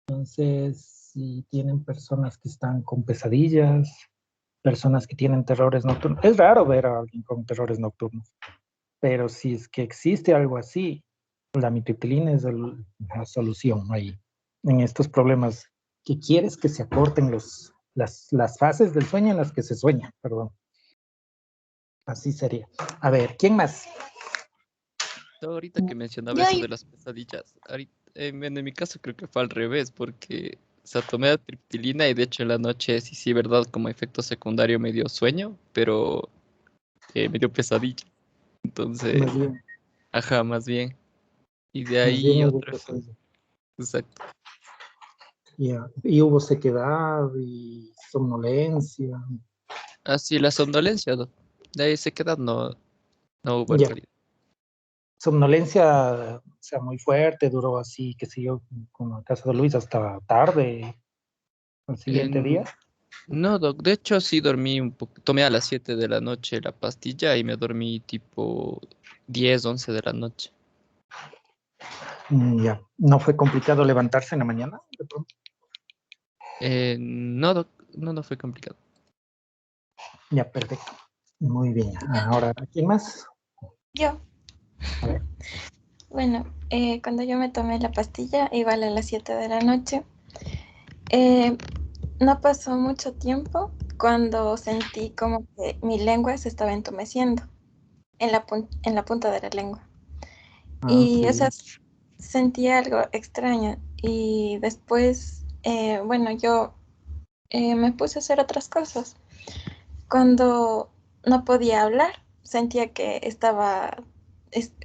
Entonces, si tienen personas que están con pesadillas, personas que tienen terrores nocturnos, es raro ver a alguien con terrores nocturnos, pero si es que existe algo así, la amitriptilina es la solución ahí, en estos problemas que quieres que se acorten las fases del sueño en las que se sueña, perdón. Así sería. A ver, ¿quién más? Ahorita que mencionaba Yo, eso de las pesadillas, en mi caso creo que fue al revés, porque o sea, tomé la triptilina y de hecho en la noche sí, verdad, como efecto secundario me dio sueño, pero me dio pesadilla. Entonces, Más bien, ajá, más bien. Y de más bien ahí hubo otro, pesadilla. exacto. Ya. Y hubo sequedad y somnolencia. Así la somnolencia, ¿no? De ahí se queda, no, no hubo en Ya. realidad. Somnolencia, o sea, muy fuerte, duró así, qué sé yo, como el caso de Luis, hasta tarde, al siguiente día. En- No, Doc, de hecho sí dormí un poco, tomé a las 7 de la noche la pastilla y me dormí tipo 10 11 de la noche. Ya. ¿No fue complicado levantarse en la mañana? De pronto. No, Doc, no, no fue complicado. Ya, perfecto. Muy bien. Ahora, ¿quién más? yo. A ver. Bueno, cuando yo me tomé la pastilla, igual a las 7 de la noche, eh, no pasó mucho tiempo cuando sentí como que mi lengua se estaba entumeciendo en la punta de la lengua. Ah, Y, qué o sea, bien. sentí algo extraño. Y después, bueno, yo me puse a hacer otras cosas. Cuando no podía hablar, sentía que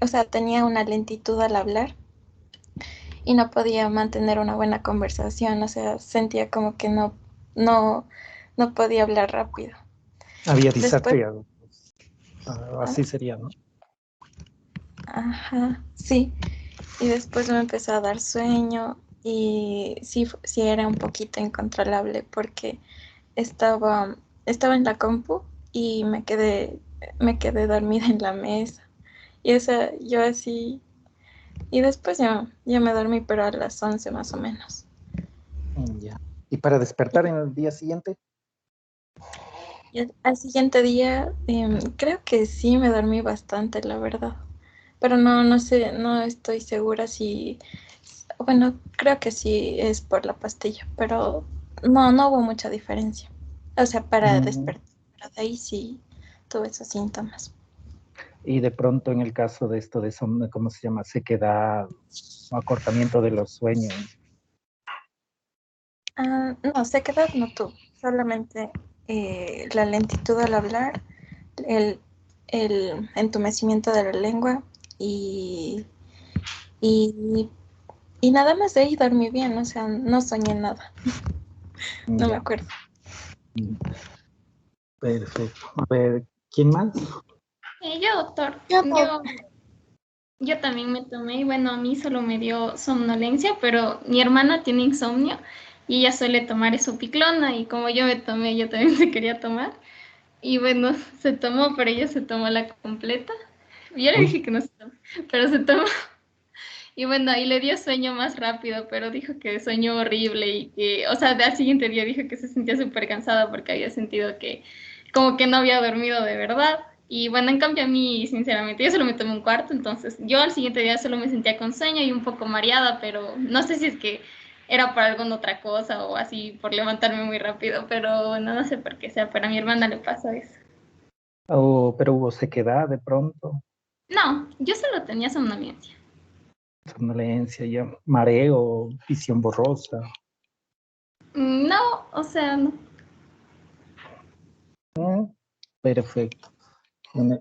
o sea, tenía una lentitud al hablar y no podía mantener una buena conversación, o sea, sentía como que no, no podía hablar rápido. Había Después, disartria. Así sería, ¿no? ajá, sí, y después me empezó a dar sueño y sí, sí era un poquito incontrolable porque estaba, estaba en la compu y me quedé dormida en la mesa. Y o sea, yo así, y después ya me dormí, pero a las 11 más o menos. Ya. ¿Y para despertar en el día siguiente? Y al siguiente día, creo que sí me dormí bastante, la verdad. Pero no sé, no estoy segura si, bueno, creo que sí es por la pastilla, pero no hubo mucha diferencia. O sea, para Mm, despertar, pero de ahí sí tuve esos síntomas. Y de pronto en el caso de esto de ¿cómo se llama? Sequedad o acortamiento de los sueños. Ah, no, sequedad no tuve, solamente la lentitud al hablar, el, el entumecimiento de la lengua y, y, y nada más de ahí dormí bien, o sea, no soñé nada, no me Ya. acuerdo. Mm, Perfecto. A ver, ¿quién más? Yo, doctor, Yo no. yo también me tomé, bueno, a mí solo me dio somnolencia, pero mi hermana tiene insomnio y ella suele tomar eso piclona y como yo me tomé, yo también se quería tomar. Y bueno, se tomó, pero ella se tomó la completa. Yo le dije Uy, que no se tomó, pero se tomó. Y bueno, y le dio sueño más rápido, pero dijo que soñó horrible y que, o sea, al siguiente día dijo que se sentía súper cansada porque había sentido que como que no había dormido de verdad. Y bueno, en cambio a mí, sinceramente, yo solo me tomé un cuarto, entonces yo al siguiente día solo me sentía con sueño y un poco mareada, pero no sé si es que era por alguna otra cosa o así por levantarme muy rápido, pero no sé por qué sea, pero a mi hermana le pasó eso. pero hubo sequedad de pronto, No, yo solo tenía somnolencia. somnolencia, ya, mareo, visión borrosa. No, o sea, no. Mm, Perfecto. Bueno,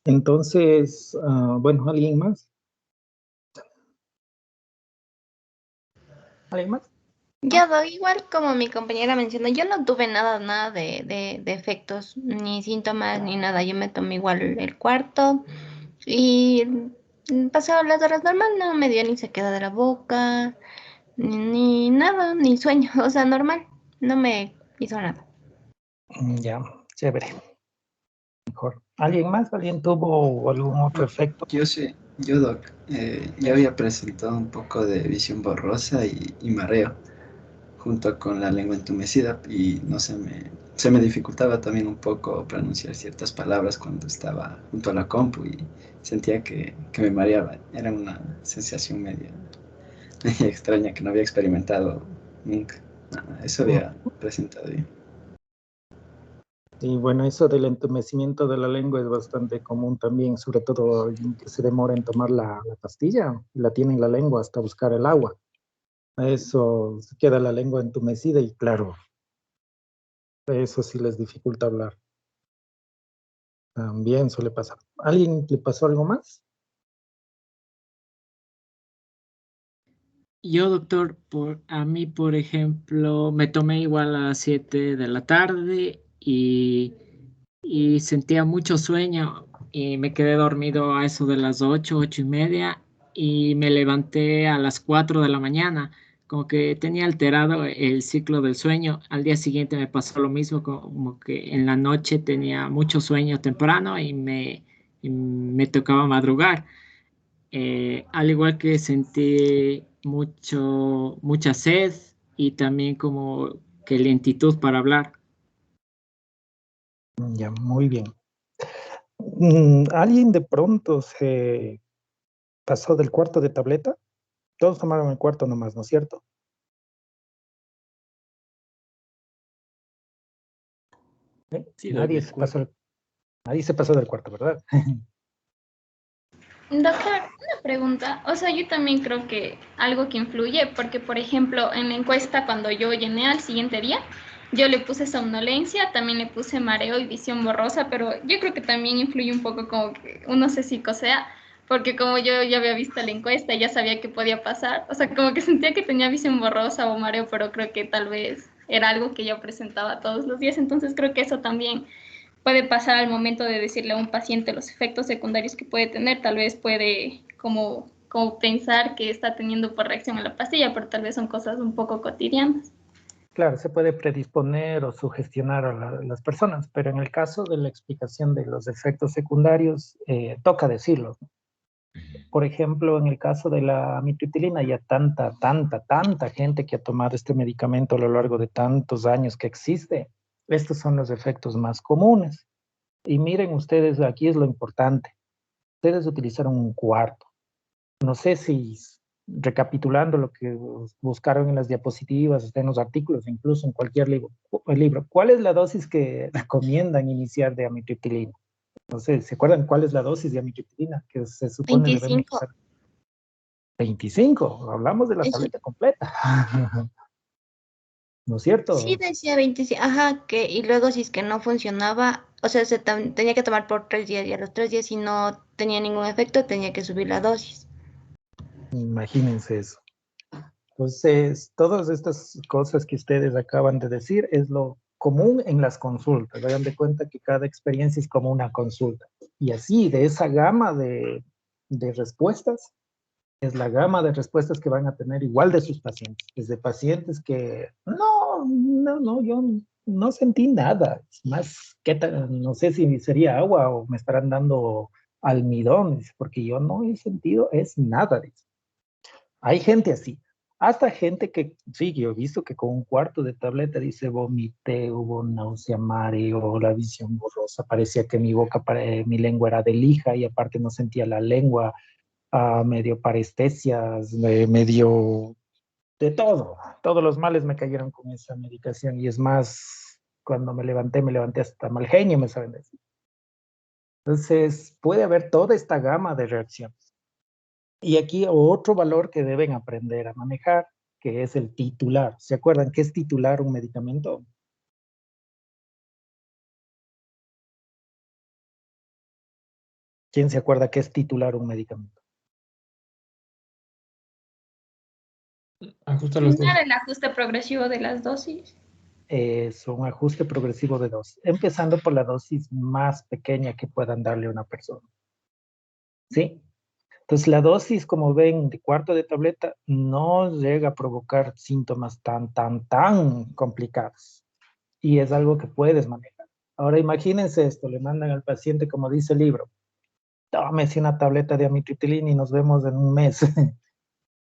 entonces, bueno, ¿alguien más? ¿Alguien más? Yo doy igual como mi compañera mencionó, yo no tuve nada de efectos, ni síntomas, ni nada. Yo me tomé igual el cuarto y pasaba las horas normal, no me dio ni sequedad de la boca, ni nada, ni sueño, o sea, normal, no me hizo nada. Ya, chévere, mejor. ¿Alguien más? ¿Alguien tuvo algún otro efecto? Yo sí, yo Doc, ya había presentado un poco de visión borrosa y mareo. junto con la lengua entumecida y no se me dificultaba también un poco pronunciar ciertas palabras cuando estaba junto a la compu y sentía que me mareaba. Era una sensación media extraña que no había experimentado nunca. Eso había presentado yo. Y bueno, eso del entumecimiento de la lengua es bastante común también, sobre todo alguien que se demora en tomar la pastilla, la tiene en la lengua hasta buscar el agua. Eso se queda la lengua entumecida y claro, eso sí les dificulta hablar. También suele pasar. ¿Alguien le pasó algo más? Yo, doctor, a mí, por ejemplo, me tomé igual a las 7 de la tarde y sentía mucho sueño y me quedé dormido a eso de las 8, 8:30 y me levanté a las 4 de la mañana, como que tenía alterado el ciclo del sueño. Al día siguiente me pasó lo mismo, como que en la noche tenía mucho sueño temprano y me tocaba madrugar. Al igual que sentí mucha sed y también como que lentitud para hablar. Ya, muy bien. ¿Alguien de pronto se pasó del cuarto de tableta? Todos tomaron el cuarto nomás, ¿no es cierto? ¿Eh? Sí, Nadie del se cuarto. pasó, nadie se pasó del cuarto, ¿verdad? Doctor, una pregunta. O sea, yo también creo que algo que influye, porque por ejemplo, en la encuesta cuando yo llené al siguiente día, yo le puse somnolencia, también le puse mareo y visión borrosa, pero yo creo que también influye un poco como que uno se psicosea, porque como yo ya había visto la encuesta y ya sabía que podía pasar, o sea, como que sentía que tenía visión borrosa o mareo, pero creo que tal vez era algo que yo presentaba todos los días, entonces creo que eso también puede pasar al momento de decirle a un paciente los efectos secundarios que puede tener. Tal vez puede como pensar que está teniendo por reacción a la pastilla, pero tal vez son cosas un poco cotidianas. Claro, se puede predisponer o sugestionar a las personas, pero en el caso de la explicación de los efectos secundarios, toca decirlo. Por ejemplo, en el caso de la amitriptilina, ya tanta gente que ha tomado este medicamento a lo largo de tantos años que existe, estos son los efectos más comunes. Y miren ustedes, aquí es lo importante. Ustedes utilizaron un cuarto. No sé si recapitulando lo que buscaron en las diapositivas, en los artículos, incluso en cualquier libro, ¿cuál es la dosis que recomiendan iniciar de amitriptilina? No sé, ¿se acuerdan cuál es la dosis de amitriptilina que se supone debemos 25. usar? 25, hablamos de la Eso. tableta completa. ¿No es Sí cierto? decía 25, ajá, que y luego si es que no funcionaba, o sea, tenía que tomar por 3 días y a los 3 días si no tenía ningún efecto tenía que subir la dosis. Imagínense eso. Entonces, todas estas cosas que ustedes acaban de decir es lo común en las consultas. Hagan de cuenta que cada experiencia es como una consulta. Y así, de esa gama de respuestas, es la gama de respuestas que van a tener igual de sus pacientes. Desde pacientes que, no, yo no sentí nada. Es más, no sé si sería agua o me estarán dando almidón, porque yo no he sentido, es nada. Dice. Hay gente así. Hasta gente que, sí, yo he visto que con un cuarto de tableta dice vomité, hubo náusea, mareo, la visión borrosa, parecía que mi lengua era de lija y aparte no sentía la lengua, medio parestesias, medio de todo. Todos los males me cayeron con esa medicación y es más, cuando me levanté hasta mal genio, me saben decir. Entonces, puede haber toda esta gama de reacciones. Y aquí otro valor que deben aprender a manejar, que es el titular. ¿Se acuerdan qué es titular un medicamento? ¿Quién se acuerda qué es titular un medicamento? Ajusta los dos. El ajuste progresivo de las dosis. Es un ajuste progresivo de dosis, empezando por la dosis más pequeña que puedan darle a una persona. ¿Sí? Entonces, la dosis, como ven, de cuarto de tableta no llega a provocar síntomas tan complicados. Y es algo que puedes manejar. Ahora, imagínense esto, le mandan al paciente, como dice el libro, tómese una tableta de amitriptilina y nos vemos en un mes.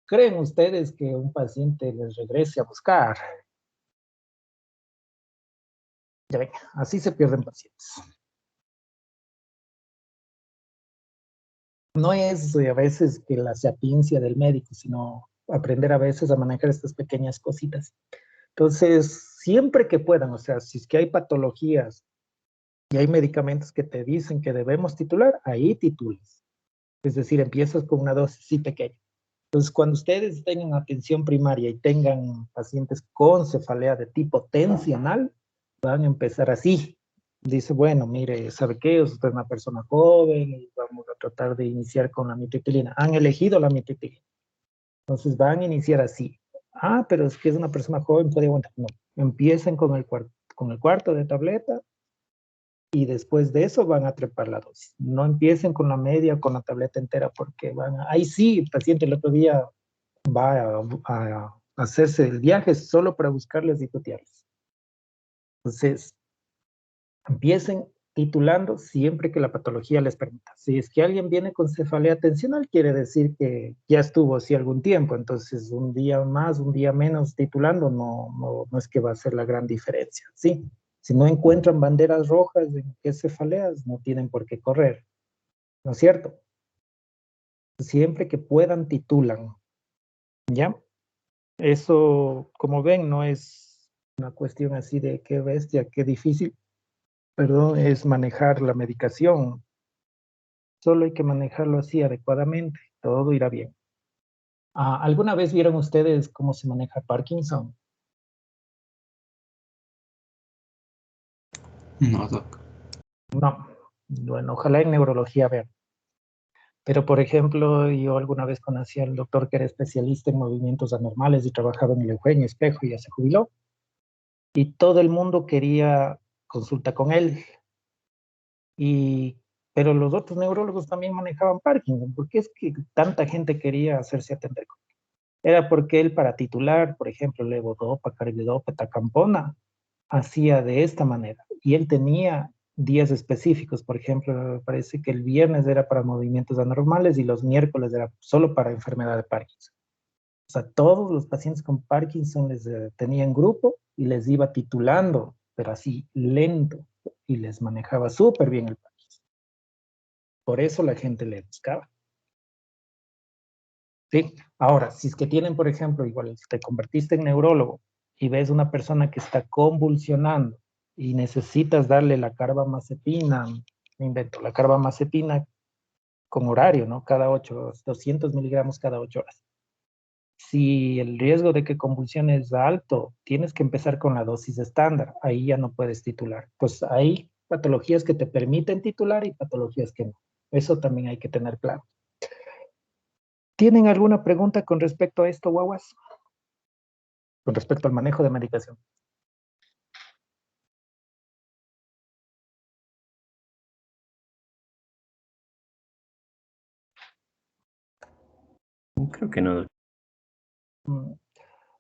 ¿Creen ustedes que un paciente les regrese a buscar? Ya ven, así se pierden pacientes. No es a veces que la sapiencia del médico, sino aprender a veces a manejar estas pequeñas cositas. Entonces, siempre que puedan, o sea, si es que hay patologías y hay medicamentos que te dicen que debemos titular, ahí titulas. Es decir, empiezas con una dosis sí pequeña. Entonces, cuando ustedes tengan atención primaria y tengan pacientes con cefalea de tipo tensional, van a empezar así. Dice, bueno, mire, ¿sabe qué? Usted es una persona joven y vamos a tratar de iniciar con la amitriptilina. Han elegido la amitriptilina. Entonces van a iniciar así. Ah, pero es que es una persona joven, puede aguantar. No, empiecen con el cuarto de tableta y después de eso van a trepar la dosis. No empiecen con la media o con la tableta entera porque ahí sí, el paciente el otro día va a hacerse el viaje solo para buscarles y tutearles. Entonces, empiecen titulando siempre que la patología les permita. Si es que alguien viene con cefalea tensional, quiere decir que ya estuvo así algún tiempo, entonces un día más, un día menos titulando no es que va a ser la gran diferencia, ¿sí? Si no encuentran banderas rojas en qué cefaleas, no tienen por qué correr, ¿no es cierto? Siempre que puedan, titulan, ¿ya? Eso, como ven, no es una cuestión así de qué bestia, qué difícil, perdón, es manejar la medicación. Solo hay que manejarlo así adecuadamente, todo irá bien. ¿Alguna vez vieron ustedes cómo se maneja Parkinson? No, doc. No. Bueno, ojalá en neurología vean. Pero, por ejemplo, yo alguna vez conocí al doctor que era especialista en movimientos anormales y trabajaba en el Eugenio Espejo y ya se jubiló. Y todo el mundo quería consulta con él. Pero los otros neurólogos también manejaban Parkinson. ¿Por qué es que tanta gente quería hacerse atender con él? Era porque él para titular, por ejemplo, levodopa, carbidopa, tacampona, hacía de esta manera. Y él tenía días específicos, por ejemplo, me parece que el viernes era para movimientos anormales y los miércoles era solo para enfermedad de Parkinson. O sea, todos los pacientes con Parkinson les tenían grupo y les iba titulando, pero así lento, y les manejaba súper bien el Parkinson. Por eso la gente le buscaba. ¿Sí? Ahora, si es que tienen, por ejemplo, igual te convertiste en neurólogo y ves una persona que está convulsionando y necesitas darle la carbamazepina, me invento, la carbamazepina con horario, ¿no? 200 miligramos cada 8 horas. Si el riesgo de que convulsione es alto, tienes que empezar con la dosis estándar. Ahí ya no puedes titular. Pues hay patologías que te permiten titular y patologías que no. Eso también hay que tener claro. ¿Tienen alguna pregunta con respecto a esto, guaguas? Con respecto al manejo de medicación. Creo que no. Mm,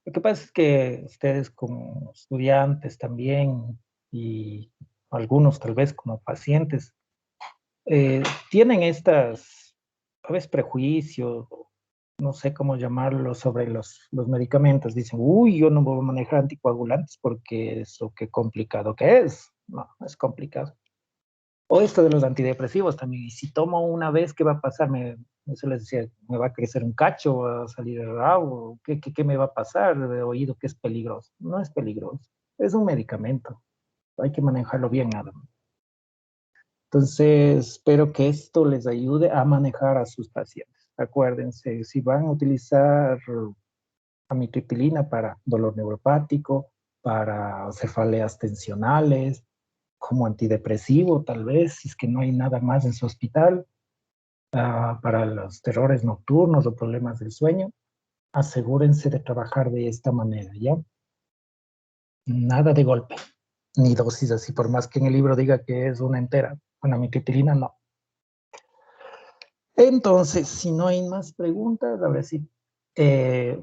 Lo que pasa es que ustedes como estudiantes también y algunos tal vez como pacientes tienen estas, a veces prejuicios, no sé cómo llamarlo, sobre los medicamentos. Dicen, uy, yo no voy a manejar anticoagulantes porque eso qué complicado que es. No, es complicado. O esto de los antidepresivos también. Y si tomo una vez, ¿qué va a pasar? Eso les decía, ¿me va a crecer un cacho? ¿Va a salir el rabo? ¿Qué me va a pasar? He oído que es peligroso. No es peligroso. Es un medicamento. Hay que manejarlo bien, nada más. Entonces, espero que esto les ayude a manejar a sus pacientes. Acuérdense, si van a utilizar amitriptilina para dolor neuropático, para cefaleas tensionales, como antidepresivo tal vez, si es que no hay nada más en su hospital, para los terrores nocturnos o problemas del sueño, asegúrense de trabajar de esta manera, ¿ya? Nada de golpe, ni dosis así, por más que en el libro diga que es una entera. Con amitriptilina no. Entonces, si no hay más preguntas, ahora sí,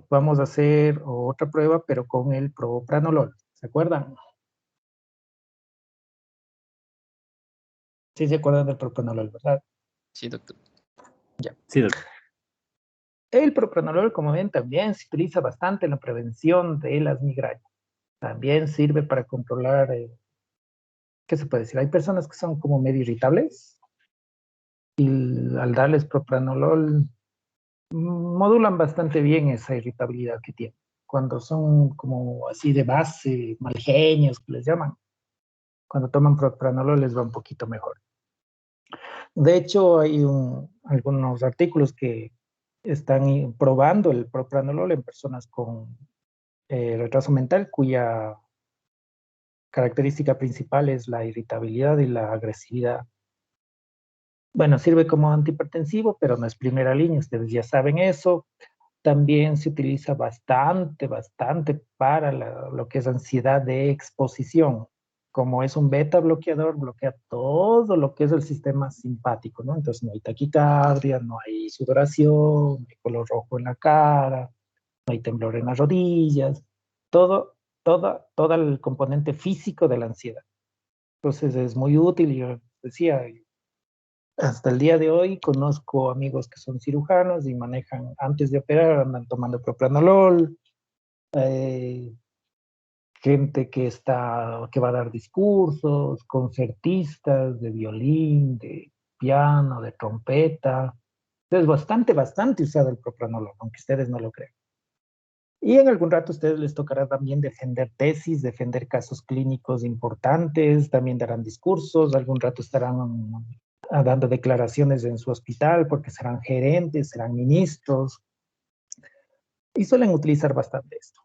vamos a hacer otra prueba, pero con el propranolol. ¿Se acuerdan? Sí, se acuerdan del propranolol, ¿verdad? Sí, doctor. Ya. Sí, doctor. El propranolol, como ven, también se utiliza bastante en la prevención de las migrañas. También sirve para controlar ¿qué se puede decir? Hay personas que son como medio irritables y al darles propranolol modulan bastante bien esa irritabilidad que tienen. Cuando son como así de base, mal genios, que les llaman, cuando toman propranolol les va un poquito mejor. De hecho, hay algunos artículos que están probando el propranolol en personas con retraso mental, cuya característica principal es la irritabilidad y la agresividad. Bueno, sirve como antihipertensivo, pero no es primera línea, ustedes ya saben eso. También se utiliza bastante para lo que es ansiedad de exposición. Como es un beta bloqueador, bloquea todo lo que es el sistema simpático, ¿no? Entonces no hay taquicardia, no hay sudoración, no hay color rojo en la cara, no hay temblor en las rodillas, todo el componente físico de la ansiedad. Entonces es muy útil, yo decía, hasta el día de hoy conozco amigos que son cirujanos y manejan, antes de operar, andan tomando propranolol, eh, gente que va a dar discursos, concertistas de violín, de piano, de trompeta. Es bastante usado el propranolol, aunque ustedes no lo crean. Y en algún rato a ustedes les tocará también defender tesis, defender casos clínicos importantes, también darán discursos, algún rato estarán dando declaraciones en su hospital porque serán gerentes, serán ministros y suelen utilizar bastante esto.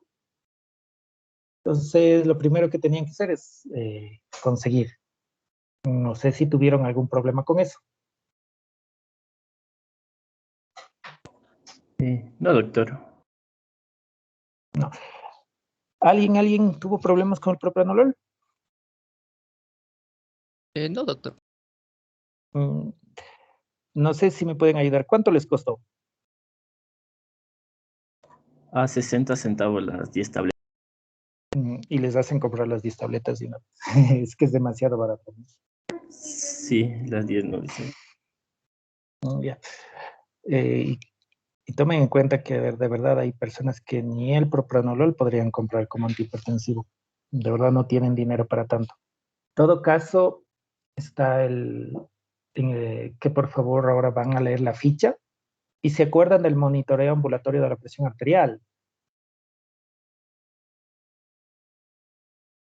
Entonces, lo primero que tenían que hacer es conseguir. No sé si tuvieron algún problema con eso. No, doctor. No. ¿Alguien tuvo problemas con el propranolol? No, doctor. Mm, no sé si me pueden ayudar. ¿Cuánto les costó? A 60 centavos las 10 tabletas. Y les hacen comprar las 10 tabletas de una vez. Es que es demasiado barato. Sí, las 10 no dicen. Ya. Y tomen en cuenta que de verdad hay personas que ni el propranolol podrían comprar como antihipertensivo. De verdad no tienen dinero para tanto. En todo caso, está que por favor ahora van a leer la ficha y se acuerdan del monitoreo ambulatorio de la presión arterial.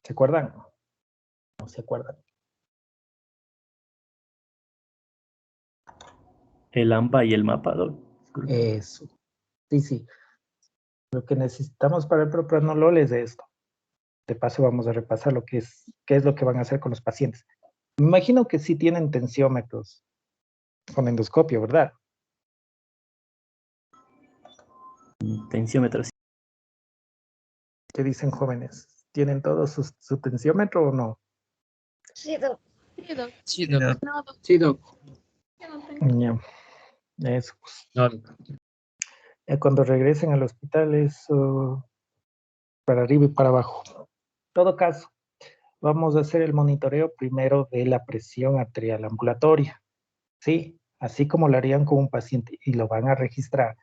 ¿Se acuerdan? No se acuerdan. El AMPA y el mapa, doc. Eso. Sí. Lo que necesitamos para el propranolol es esto. De paso vamos a repasar qué es lo que van a hacer con los pacientes. Me imagino que sí tienen tensiómetros con endoscopio, ¿verdad? Tensiómetro. ¿Qué dicen jóvenes? ¿Tienen todos su tensiómetro o no? Sí, doc. Sí, doc. Sí, Sí, doc. doc. No, doc, Sí, doc. yo no tengo. Ya, eso. No, doc. Cuando regresen al hospital es para arriba y para abajo. En todo caso, vamos a hacer el monitoreo primero de la presión arterial ambulatoria, ¿sí? Así como lo harían con un paciente y lo van a registrar.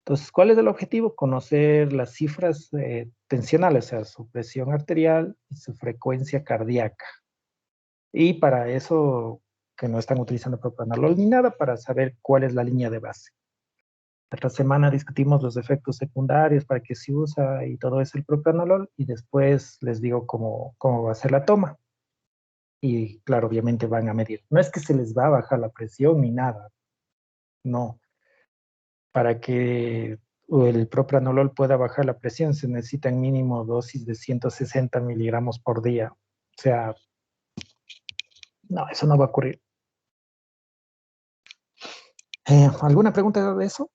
Entonces, ¿cuál es el objetivo? Conocer las cifras tensionales, o sea, su presión arterial y su frecuencia cardíaca. Y para eso, que no están utilizando propranolol ni nada, para saber cuál es la línea de base. Esta semana discutimos los efectos secundarios, para qué se usa y todo eso el propranolol, y después les digo cómo va a ser la toma. Y claro, obviamente van a medir. No es que se les va a bajar la presión ni nada, no. Para que el propranolol pueda bajar la presión se necesitan mínimo dosis de 160 miligramos por día. O sea, no, eso no va a ocurrir. ¿Alguna pregunta de eso?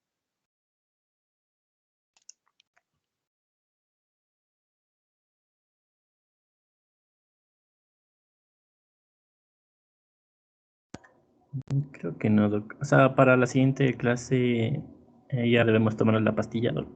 Creo que no, doc. O sea, para la siguiente clase ya debemos tomar la pastilla, doc.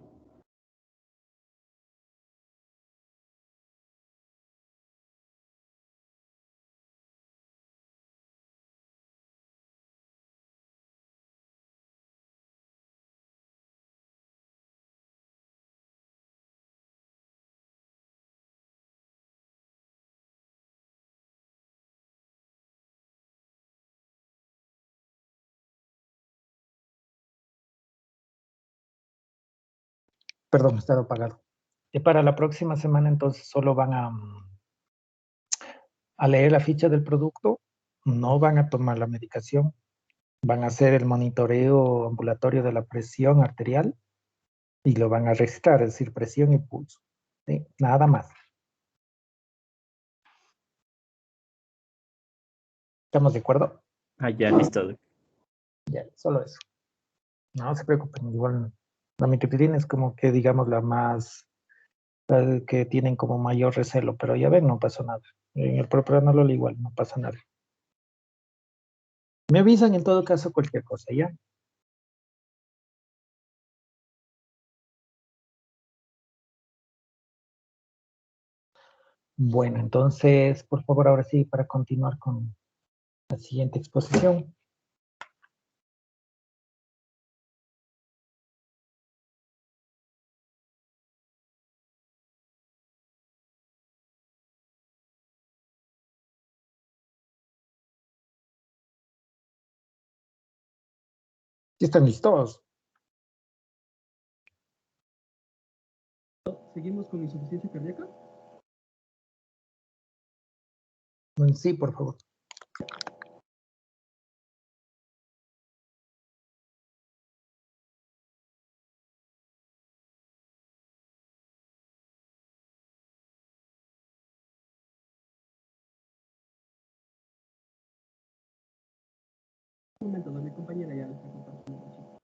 Perdón, estado apagado. Y para la próxima semana entonces solo van a leer la ficha del producto, no van a tomar la medicación, van a hacer el monitoreo ambulatorio de la presión arterial y lo van a registrar, es decir, presión y pulso. ¿Sí? Nada más. ¿Estamos de acuerdo? Ah, ya, listo. Ya, solo eso. No se preocupen, igual la mitoxilina es como que digamos la más que tienen como mayor recelo, pero ya ven, no pasó nada. En el propranolol igual, no pasa nada. Me avisan en todo caso cualquier cosa, ¿ya? Bueno, entonces, por favor, ahora sí, para continuar con la siguiente exposición. ¿Sí están listos? ¿Seguimos con insuficiencia cardíaca? Sí, por favor. Un momento, mi compañera ya le está compartiendo.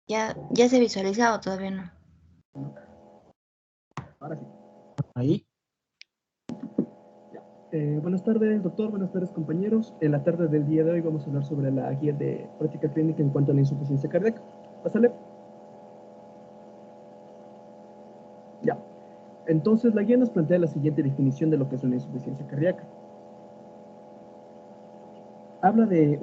Ya se ha visualizado, todavía no. Ahora sí. Ahí. Buenas tardes, doctor. Buenas tardes, compañeros. En la tarde del día de hoy vamos a hablar sobre la guía de práctica clínica en cuanto a la insuficiencia cardíaca. Pásale. Ya. Entonces, la guía nos plantea la siguiente definición de lo que es una insuficiencia cardíaca. Habla de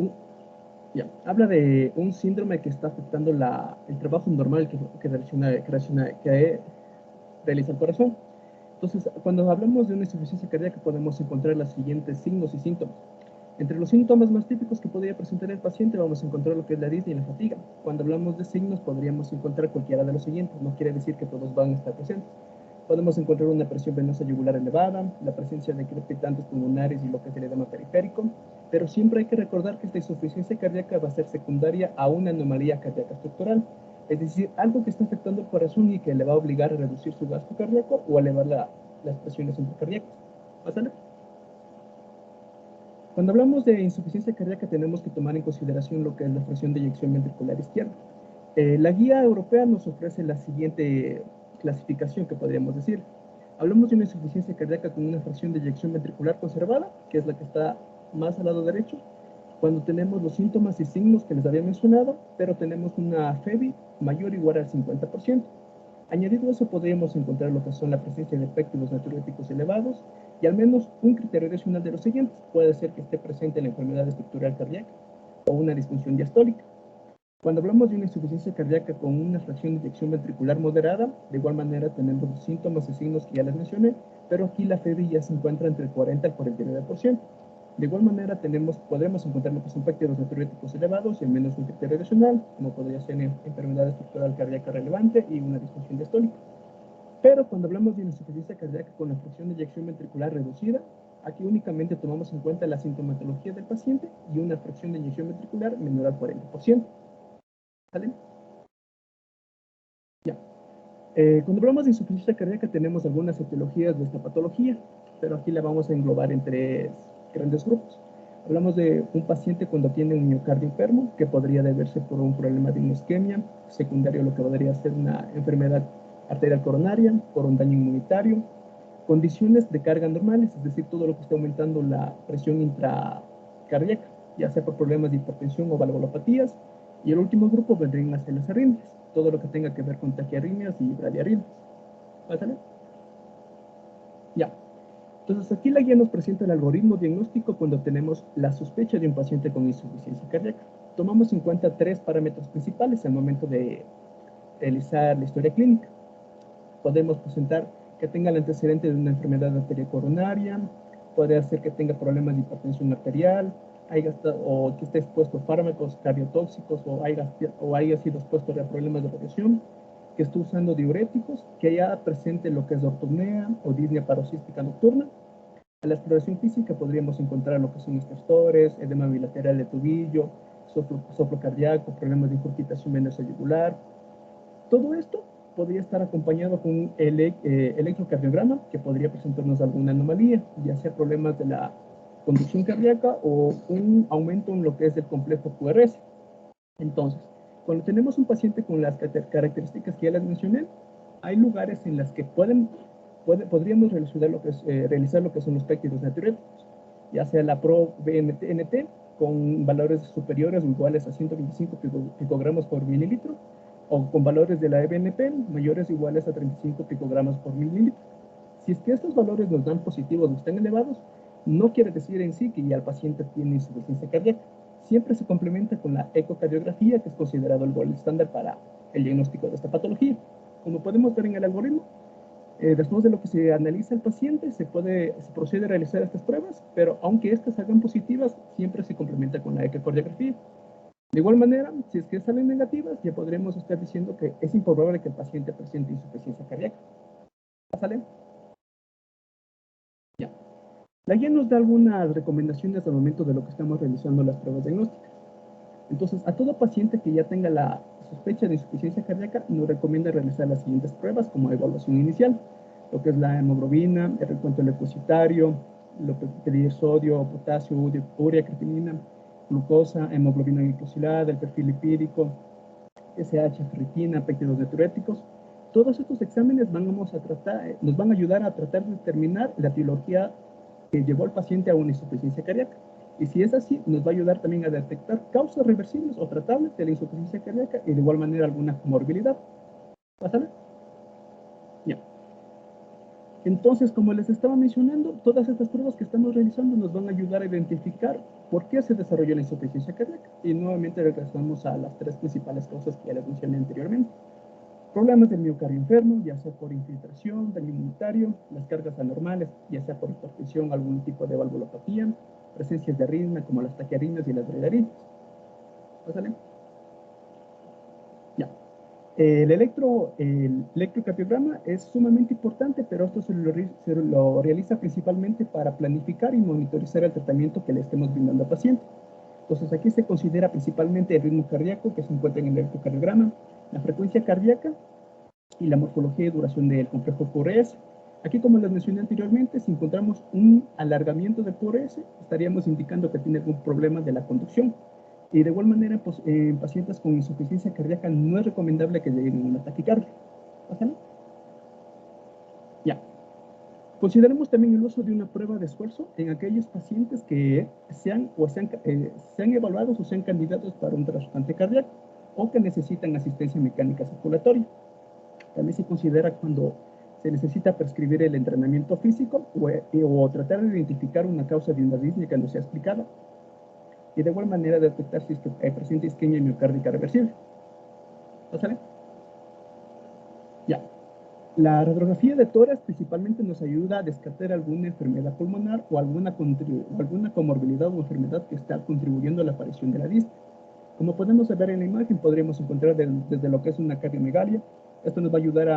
un síndrome que está afectando el trabajo normal que realiza el corazón. Entonces, cuando hablamos de una insuficiencia cardíaca podemos encontrar los siguientes signos y síntomas. Entre los síntomas más típicos que podría presentar el paciente vamos a encontrar lo que es la disnea y la fatiga. Cuando hablamos de signos podríamos encontrar cualquiera de los siguientes, no quiere decir que todos van a estar presentes. Podemos encontrar una presión venosa yugular elevada, la presencia de crepitantes pulmonares y lo que se le llama periférico, pero siempre hay que recordar que esta insuficiencia cardíaca va a ser secundaria a una anomalía cardíaca estructural, es decir, algo que está afectando el corazón y que le va a obligar a reducir su gasto cardíaco o a elevar las presiones intracardíacas. ¿Pásale? Cuando hablamos de insuficiencia cardíaca tenemos que tomar en consideración lo que es la fracción de eyección ventricular izquierda. La guía europea nos ofrece la siguiente clasificación que podríamos decir. Hablamos de una insuficiencia cardíaca con una fracción de eyección ventricular conservada, que es la que está más al lado derecho, cuando tenemos los síntomas y signos que les había mencionado, pero tenemos una FEBI mayor o igual al 50%. Añadido a eso, podríamos encontrar lo que son la presencia de péptidos natriúricos elevados y al menos un criterio adicional de los siguientes. Puede ser que esté presente la enfermedad estructural cardíaca o una disfunción diastólica. Cuando hablamos de una insuficiencia cardíaca con una fracción de eyección ventricular moderada, de igual manera tenemos los síntomas y signos que ya les mencioné, pero aquí la FEBI ya se encuentra entre el 40 al 49%. De igual manera podremos encontrar lo que son péptidos natriúricos elevados y al menos un criterio adicional, como podría ser enfermedad estructural cardíaca relevante y una disfunción diastólica. Pero cuando hablamos de insuficiencia cardíaca con la fracción de eyección ventricular reducida, aquí únicamente tomamos en cuenta la sintomatología del paciente y una fracción de eyección ventricular menor al 40%. ¿Vale? Ya. Cuando hablamos de insuficiencia cardíaca tenemos algunas etiologías de esta patología, pero aquí la vamos a englobar en tres grandes grupos. Hablamos de un paciente cuando tiene un miocardio enfermo, que podría deberse por un problema de una isquemia, secundario a lo que podría ser una enfermedad arterial coronaria, por un daño inmunitario, condiciones de carga normales, es decir, todo lo que está aumentando la presión intracardíaca, ya sea por problemas de hipertensión o valvulopatías, y el último grupo vendrían a ser las arritmias, todo lo que tenga que ver con taquiarritmias y bradiarritmias. ¿Pásale? Ya. Entonces aquí la guía nos presenta el algoritmo diagnóstico cuando tenemos la sospecha de un paciente con insuficiencia cardíaca. Tomamos en cuenta tres parámetros principales al momento de realizar la historia clínica. Podemos presentar que tenga el antecedente de una enfermedad arterial coronaria, puede hacer que tenga problemas de hipertensión arterial, o que esté expuesto a fármacos cardiotóxicos o haya sido expuesto a problemas de radiación, que esté usando diuréticos, que haya presente lo que es ortopnea o disnea paroxística nocturna. A la exploración física podríamos encontrar lo que son estertores, edema bilateral de tobillo, soplo cardíaco, problemas de incurgitación venosa yugular. Todo esto podría estar acompañado con un electrocardiograma que podría presentarnos alguna anomalía, ya sea problemas de la conducción cardíaca o un aumento en lo que es el complejo QRS. Entonces, cuando tenemos un paciente con las características que ya les mencioné, hay lugares en los que podríamos realizar lo que son los péptidos natriuréticos, ya sea la PRO-BNT con valores superiores o iguales a 125 picogramos por mililitro, o con valores de la EBNP mayores o iguales a 35 picogramos por mililitro. Si es que estos valores nos dan positivos o están elevados, no quiere decir en sí que ya el paciente tiene insuficiencia cardíaca. Siempre se complementa con la ecocardiografía, que es considerado el gold estándar para el diagnóstico de esta patología. Como podemos ver en el algoritmo, después de lo que se analiza el paciente, se procede a realizar estas pruebas, pero aunque estas salgan positivas, siempre se complementa con la ecocardiografía. De igual manera, si es que salen negativas, ya podremos estar diciendo que es improbable que el paciente presente insuficiencia cardíaca. ¿Sale? Ya. La guía nos da algunas recomendaciones al momento de lo que estamos realizando las pruebas diagnósticas. Entonces, a todo paciente que ya tenga la sospecha de insuficiencia cardíaca, nos recomienda realizar las siguientes pruebas como evaluación inicial, lo que es la hemoglobina, el recuento leucocitario, lo que pedir sodio, potasio, urea, creatinina, glucosa, hemoglobina glicosilada, el perfil lipídico, SH, ferritina, péptidos natriuréticos. Todos estos exámenes nos van a ayudar a tratar de determinar la etiología que llevó al paciente a una insuficiencia cardíaca. Y si es así, nos va a ayudar también a detectar causas reversibles o tratables de la insuficiencia cardíaca y de igual manera alguna comorbilidad. ¿Pásale? Ya. Entonces, como les estaba mencionando, todas estas pruebas que estamos realizando nos van a ayudar a identificar por qué se desarrolló la insuficiencia cardíaca. Y nuevamente regresamos a las tres principales causas que ya les mencioné anteriormente. Problemas del miocardio enfermo, ya sea por infiltración, daño inmunitario, las cargas anormales, ya sea por hipertensión, algún tipo de valvulopatía, presencias de arritmia como las taquiarritmias y las bradarritmias. ¿Pásale? Ya. El electrocardiograma es sumamente importante, pero esto se lo realiza principalmente para planificar y monitorizar el tratamiento que le estemos brindando al paciente. Entonces aquí se considera principalmente el ritmo cardíaco que se encuentra en el electrocardiograma, la frecuencia cardíaca y la morfología y duración del complejo QRS. Aquí, como les mencioné anteriormente, si encontramos un alargamiento del QRS, estaríamos indicando que tiene algún problema de la conducción. Y de igual manera, pues, en pacientes con insuficiencia cardíaca no es recomendable que lleguen a una taquicardia. ¿Pásale? Ya. Consideremos también el uso de una prueba de esfuerzo en aquellos pacientes que sean evaluados o sean candidatos para un trasplante cardíaco o que necesitan asistencia mecánica circulatoria. También se considera cuando se necesita prescribir el entrenamiento físico o tratar de identificar una causa de una disnea que no sea explicada. Y de igual manera detectar si es que presente isquemia miocárdica reversible. ¿Pásale? Ya. La radiografía de tórax principalmente nos ayuda a descartar alguna enfermedad pulmonar o alguna comorbilidad o enfermedad que está contribuyendo a la aparición de la disnea. Como podemos ver en la imagen, podríamos encontrar desde lo que es una cardiomegalia. Esto nos va a ayudar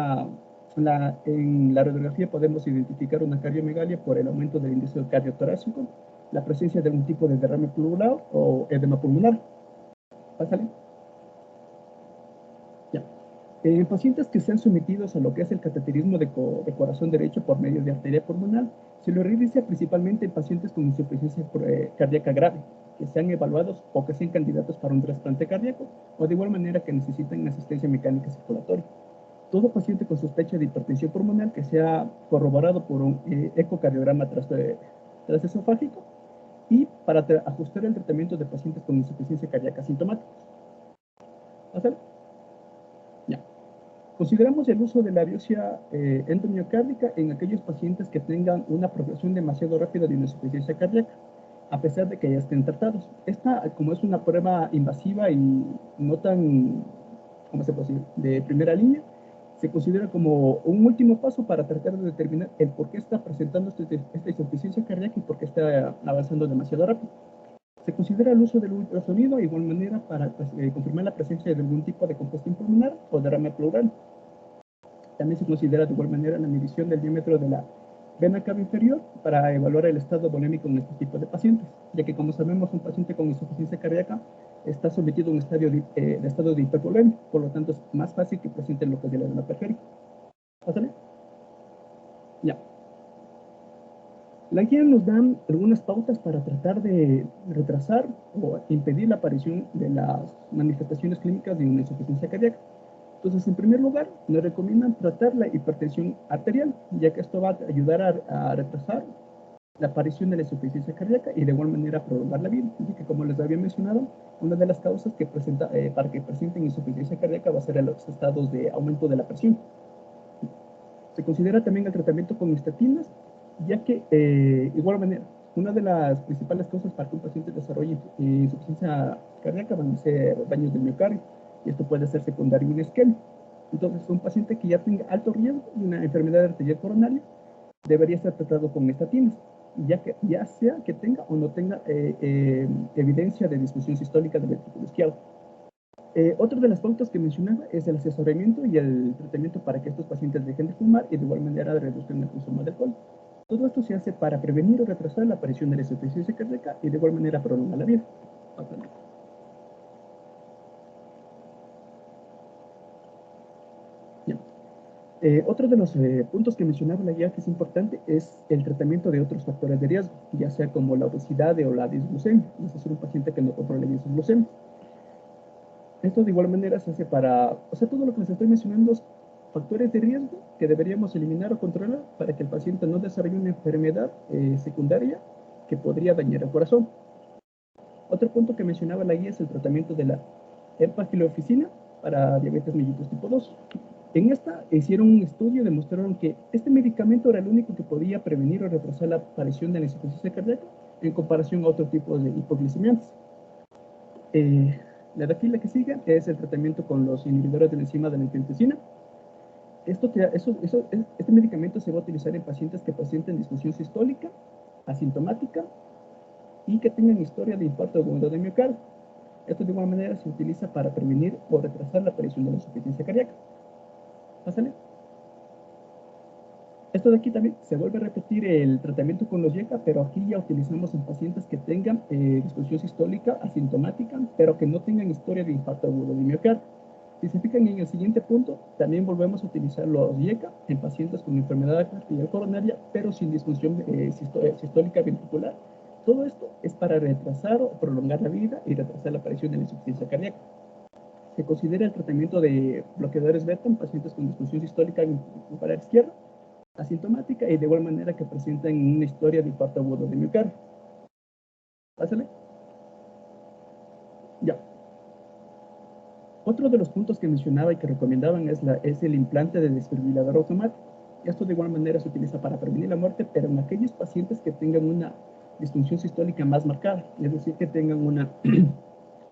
en la radiografía podemos identificar una cardiomegalia por el aumento del índice cardiotorácico, la presencia de algún tipo de derrame pleural o edema pulmonar. Pásale. Ya. En pacientes que sean sometidos a lo que es el cateterismo de corazón derecho por medio de arteria pulmonar, se lo realiza principalmente en pacientes con insuficiencia cardíaca grave, que sean evaluados o que sean candidatos para un trasplante cardíaco, o de igual manera que necesiten asistencia mecánica circulatoria. Todo paciente con sospecha de hipertensión pulmonar que sea corroborado por un ecocardiograma transesofágico y para ajustar el tratamiento de pacientes con insuficiencia cardíaca sintomática. ¿Hacer? Ya. Consideramos el uso de la biopsia endomiocárdica en aquellos pacientes que tengan una progresión demasiado rápida de una insuficiencia cardíaca, a pesar de que ya estén tratados. Esta, como es una prueba invasiva y no tan, ¿cómo se puede decir?, de primera línea, se considera como un último paso para tratar de determinar el por qué está presentando esta insuficiencia cardíaca y por qué está avanzando demasiado rápido. Se considera el uso del ultrasonido de igual manera para confirmar la presencia de algún tipo de congestión pulmonar o derrame pleural. También se considera de igual manera la medición del diámetro de la vena cava inferior para evaluar el estado volémico en este tipo de pacientes, ya que como sabemos un paciente con insuficiencia cardíaca está sometido a un estado de hipervolemia, por lo tanto es más fácil que presente lo que es el edema periférico. ¿Pásale? Ya. La guía nos dan algunas pautas para tratar de retrasar o impedir la aparición de las manifestaciones clínicas de una insuficiencia cardíaca. Entonces, en primer lugar, nos recomiendan tratar la hipertensión arterial, ya que esto va a ayudar a retrasar la aparición de la insuficiencia cardíaca y de igual manera prolongar la vida. Así que, como les había mencionado, una de las causas que para que presenten insuficiencia cardíaca va a ser los estados de aumento de la presión. Se considera también el tratamiento con estatinas, ya que, igual manera, una de las principales causas para que un paciente desarrolle insuficiencia cardíaca van a ser daños del miocardio, y esto puede ser secundario a una isquemia. Entonces, un paciente que ya tenga alto riesgo de una enfermedad arterial coronaria debería ser tratado con estatinas, ya sea que tenga o no tenga evidencia de disfunción sistólica del ventrículo izquierdo. Otro de las pautas que mencionaba es el asesoramiento y el tratamiento para que estos pacientes dejen de fumar y de igual manera reduzcan el consumo de alcohol. Todo esto se hace para prevenir o retrasar la aparición de la insuficiencia cardíaca y de igual manera prolongar la vida. Otro de los puntos que mencionaba la guía que es importante es el tratamiento de otros factores de riesgo, ya sea como la obesidad o la disglucemia, es decir, un paciente que no controla bien su glucemia. Esto de igual manera se hace todo lo que les estoy mencionando es factores de riesgo que deberíamos eliminar o controlar para que el paciente no desarrolle una enfermedad secundaria que podría dañar el corazón. Otro punto que mencionaba la guía es el tratamiento de la empagliflozina para diabetes mellitus tipo 2. En esta hicieron un estudio y demostraron que este medicamento era el único que podía prevenir o retrasar la aparición de la insuficiencia cardíaca en comparación a otro tipo de hipoglicemiantes. La que sigue es el tratamiento con los inhibidores de la enzima de la angiotensina. Este medicamento se va a utilizar en pacientes que presenten disfunción sistólica, asintomática y que tengan historia de infarto agudo de miocardio. Esto de igual manera se utiliza para prevenir o retrasar la aparición de la insuficiencia cardíaca. Pásale. Esto de aquí también se vuelve a repetir el tratamiento con los YECA, pero aquí ya utilizamos en pacientes que tengan disfunción sistólica asintomática, pero que no tengan historia de infarto agudo de miocardio. Si se fijan en el siguiente punto, también volvemos a utilizar los YECA en pacientes con enfermedad arterial coronaria, pero sin disfunción sistólica ventricular. Todo esto es para retrasar o prolongar la vida y retrasar la aparición de la insuficiencia cardíaca. Se considera el tratamiento de bloqueadores beta en pacientes con disfunción sistólica ventricular izquierda, asintomática y de igual manera que presentan una historia de infarto agudo de miocardio. Pásale. Ya. Otro de los puntos que mencionaba y que recomendaban es el implante de desfibrilador automático. Esto de igual manera se utiliza para prevenir la muerte, pero en aquellos pacientes que tengan una disfunción sistólica más marcada, es decir, que tengan una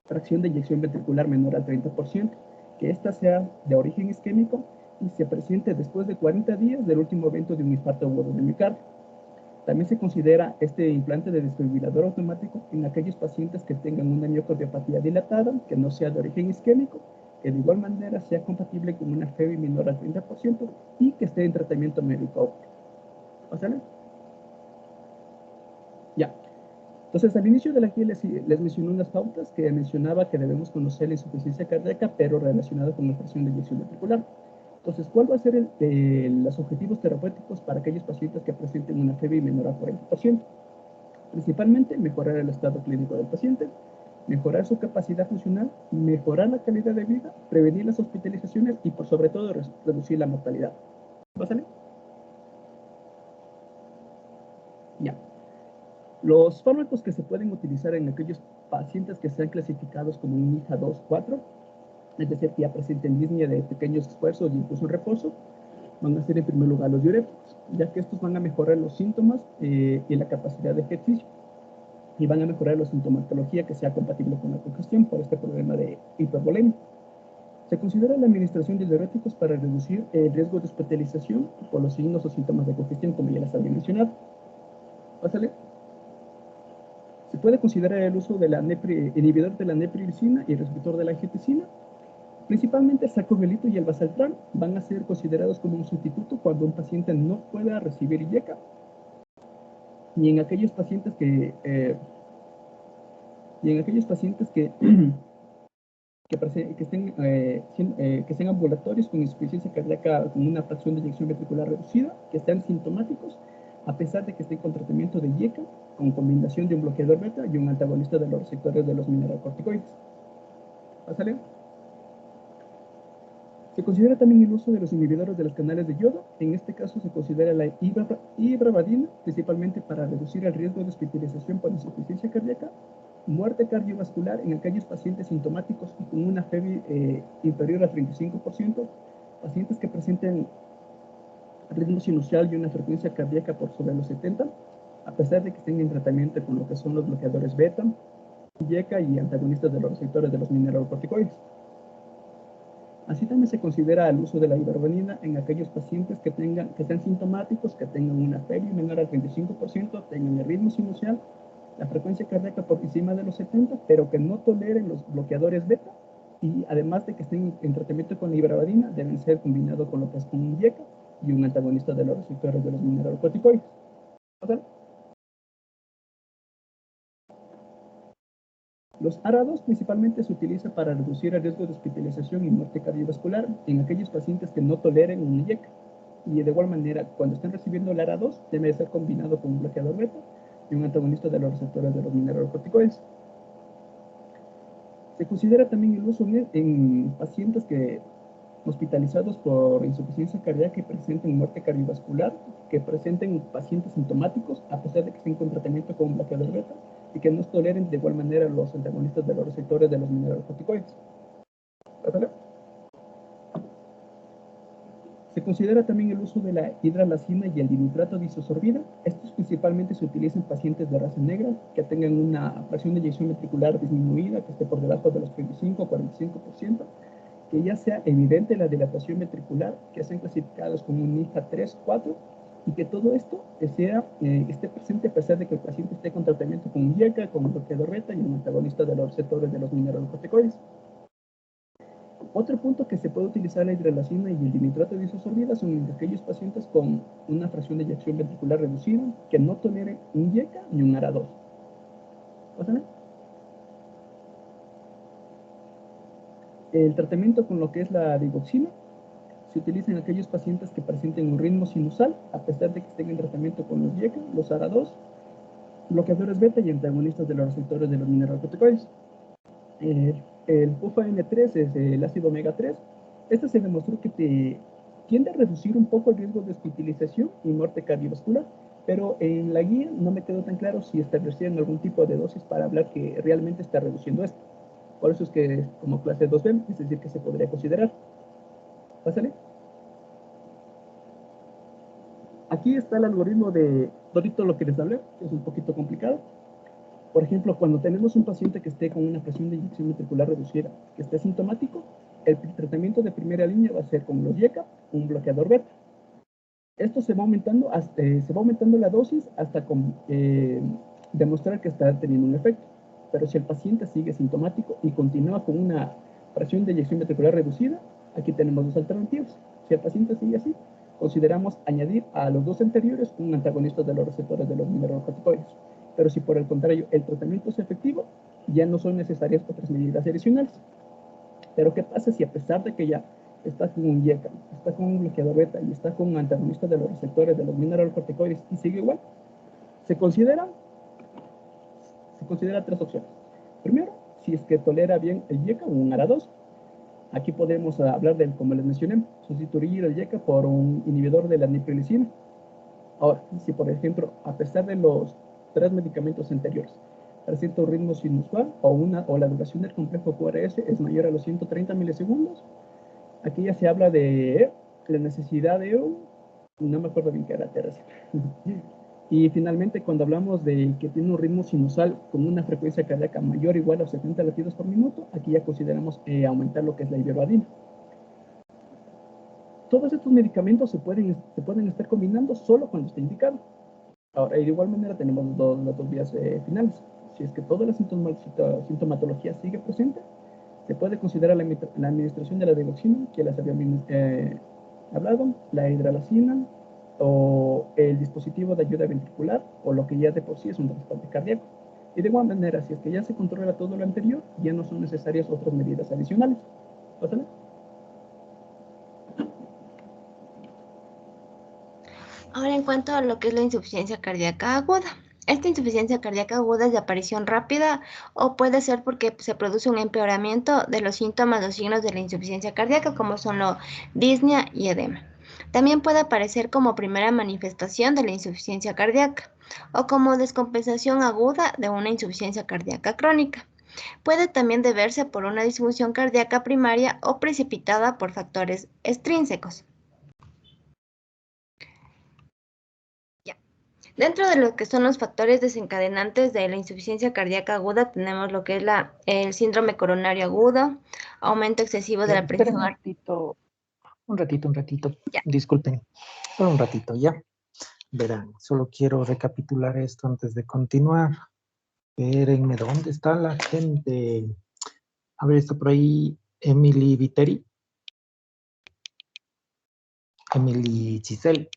fracción de eyección ventricular menor al 30%, que ésta sea de origen isquémico y se presente después de 40 días del último evento de un infarto agudo de miocardio. También se considera este implante de desfibrilador automático en aquellos pacientes que tengan una miocardiopatía dilatada, que no sea de origen isquémico, que de igual manera sea compatible con una FEBI menor al 30% y que esté en tratamiento médico óptimo. ¿Pásale? Ya. Entonces, al inicio de la guía les mencioné unas pautas que mencionaba que debemos conocer la insuficiencia cardíaca, pero relacionada con la fracción de eyección ventricular. Entonces, ¿cuál va a ser los objetivos terapéuticos para aquellos pacientes que presenten una FEBI menor al 40%? Principalmente, mejorar el estado clínico del paciente, mejorar su capacidad funcional, mejorar la calidad de vida, prevenir las hospitalizaciones y, por sobre todo, reducir la mortalidad. ¿Pásale? Ya. Los fármacos que se pueden utilizar en aquellos pacientes que sean clasificados como un IJA 2-4, es decir, que ya presenten disnea de pequeños esfuerzos y incluso en reposo, van a ser en primer lugar los diuréticos, ya que estos van a mejorar los síntomas y la capacidad de ejercicio, y van a mejorar la sintomatología que sea compatible con la congestión por este problema de hipervolemia. Se considera la administración de diuréticos para reducir el riesgo de hospitalización por los signos o síntomas de congestión, como ya les había mencionado. Pásale. Se puede considerar el uso de la inhibidor de la neprilicina y receptor de la angiotensina. Principalmente el sacubitril y el basaltrán van a ser considerados como un sustituto cuando un paciente no pueda recibir IECA, y en aquellos pacientes que que estén ambulatorios con insuficiencia cardíaca con una fracción de eyección ventricular reducida, que estén sintomáticos, a pesar de que estén con tratamiento de IECA, con combinación de un bloqueador beta y un antagonista de los receptores de los mineralocorticoides. Pásale. Se considera también el uso de los inhibidores de los canales de yodo. En este caso se considera la ibravadina, principalmente para reducir el riesgo de hospitalización por insuficiencia cardíaca, muerte cardiovascular en aquellos pacientes sintomáticos y con una FEBI inferior al 35%, pacientes que presenten ritmo sinusial y una frecuencia cardíaca por sobre los 70, a pesar de que estén en tratamiento con lo que son los bloqueadores beta, IECA y antagonistas de los receptores de los mineralocorticoides. Así también se considera el uso de la ibravadina en aquellos pacientes que sean sintomáticos, que tengan una FEBI menor al 35%, tengan el ritmo sinusial, la frecuencia cardíaca por encima de los 70, pero que no toleren los bloqueadores beta, y además de que estén en tratamiento con la ibravadina, deben ser combinados con lo que es con un IECA y un antagonista de los receptores de los mineralocorticoides. Los ARA2 principalmente se utiliza para reducir el riesgo de hospitalización y muerte cardiovascular en aquellos pacientes que no toleren un IECA. Y de igual manera, cuando estén recibiendo el ARA2, debe ser combinado con un bloqueador beta y un antagonista de los receptores de los mineralocorticoides. Se considera también el uso en pacientes hospitalizados por insuficiencia cardíaca y presenten muerte cardiovascular, que presenten pacientes sintomáticos, a pesar de que estén con tratamiento con un bloqueador beta, y que no toleren de igual manera los antagonistas de los receptores de los mineralocorticoides. Se considera también el uso de la hidralazina y el dinitrato de isosorbida. Estos principalmente se utilizan en pacientes de raza negra que tengan una fracción de eyección ventricular disminuida, que esté por debajo de los 35 o 45%, que ya sea evidente la dilatación ventricular, que sean clasificados como un INFA 3, 4, y que todo esto esté presente a pesar de que el paciente esté con tratamiento con un IECA, con un bloqueador beta y un antagonista de los receptores de los mineralocorticoides. Otro punto que se puede utilizar la hidralazina y el dinitrato de isosorbida son en aquellos pacientes con una fracción de eyección ventricular reducida, que no toleren un IECA ni un ARA2. ¿Pásame? El tratamiento con lo que es la digoxina se utiliza en aquellos pacientes que presenten un ritmo sinusal, a pesar de que estén en tratamiento con los IECA, los ARA2, bloqueadores beta y antagonistas de los receptores de los mineralocorticoides. El PUFA-N3 es el ácido omega 3. Este se demostró que tiende a reducir un poco el riesgo de hospitalización y muerte cardiovascular, pero en la guía no me quedó tan claro si establecieron algún tipo de dosis para hablar que realmente está reduciendo esto. Por eso es que como clase 2B, es decir, que se podría considerar. Pásale. Aquí está el algoritmo de todo lo que les hablé, que es un poquito complicado. Por ejemplo, cuando tenemos un paciente que esté con una presión de eyección ventricular reducida, que esté sintomático, el tratamiento de primera línea va a ser con los IECA, un bloqueador beta. Esto se va aumentando la dosis hasta demostrar que está teniendo un efecto. Pero si el paciente sigue sintomático y continúa con una presión de eyección ventricular reducida, aquí tenemos dos alternativas. Si el paciente sigue así, consideramos añadir a los dos anteriores un antagonista de los receptores de los mineralocorticoides. Pero si por el contrario el tratamiento es efectivo, ya no son necesarias otras medidas adicionales. Pero ¿qué pasa si a pesar de que ya está con un IECA, está con un bloqueador beta y está con un antagonista de los receptores de los mineralocorticoides y sigue igual? Se considera tres opciones. Primero, si es que tolera bien el IECA o un ARA2. Aquí podemos hablar de, como les mencioné, sustituir el IECA por un inhibidor de la neprilicina. Ahora, si por ejemplo, a pesar de los 3 medicamentos anteriores, presenta un ritmo sinusual o la duración del complejo QRS es mayor a los 130 milisegundos, aquí ya se habla de la necesidad de no me acuerdo bien qué era, Teresa. Y finalmente, cuando hablamos de que tiene un ritmo sinusal con una frecuencia cardíaca mayor o igual a 70 latidos por minuto, aquí ya consideramos aumentar lo que es la ibravadina. Todos estos medicamentos se pueden estar combinando solo cuando esté indicado. Ahora, de igual manera tenemos las dos vías finales. Si es que toda la sintomatología sigue presente, se puede considerar la administración de la digoxina, que las habíamos hablado, la hidralazina, o el dispositivo de ayuda ventricular, o lo que ya de por sí es un trasplante cardíaco. Y de igual manera, si es que ya se controla todo lo anterior, ya no son necesarias otras medidas adicionales. Pásale. Ahora, en cuanto a lo que es la insuficiencia cardíaca aguda. Esta insuficiencia cardíaca aguda es de aparición rápida o puede ser porque se produce un empeoramiento de los síntomas o signos de la insuficiencia cardíaca, como son la disnea y edema. También puede aparecer como primera manifestación de la insuficiencia cardíaca o como descompensación aguda de una insuficiencia cardíaca crónica. Puede también deberse por una disfunción cardíaca primaria o precipitada por factores extrínsecos. Dentro de lo que son los factores desencadenantes de la insuficiencia cardíaca aguda, tenemos lo que es el síndrome coronario agudo, aumento excesivo de la presión arterial. Un ratito. Ya. Disculpen, solo un ratito, ya. Verán, solo quiero recapitular esto antes de continuar. Espérenme, ¿dónde está la gente? A ver, está por ahí Emily Viteri. Emily Giselle.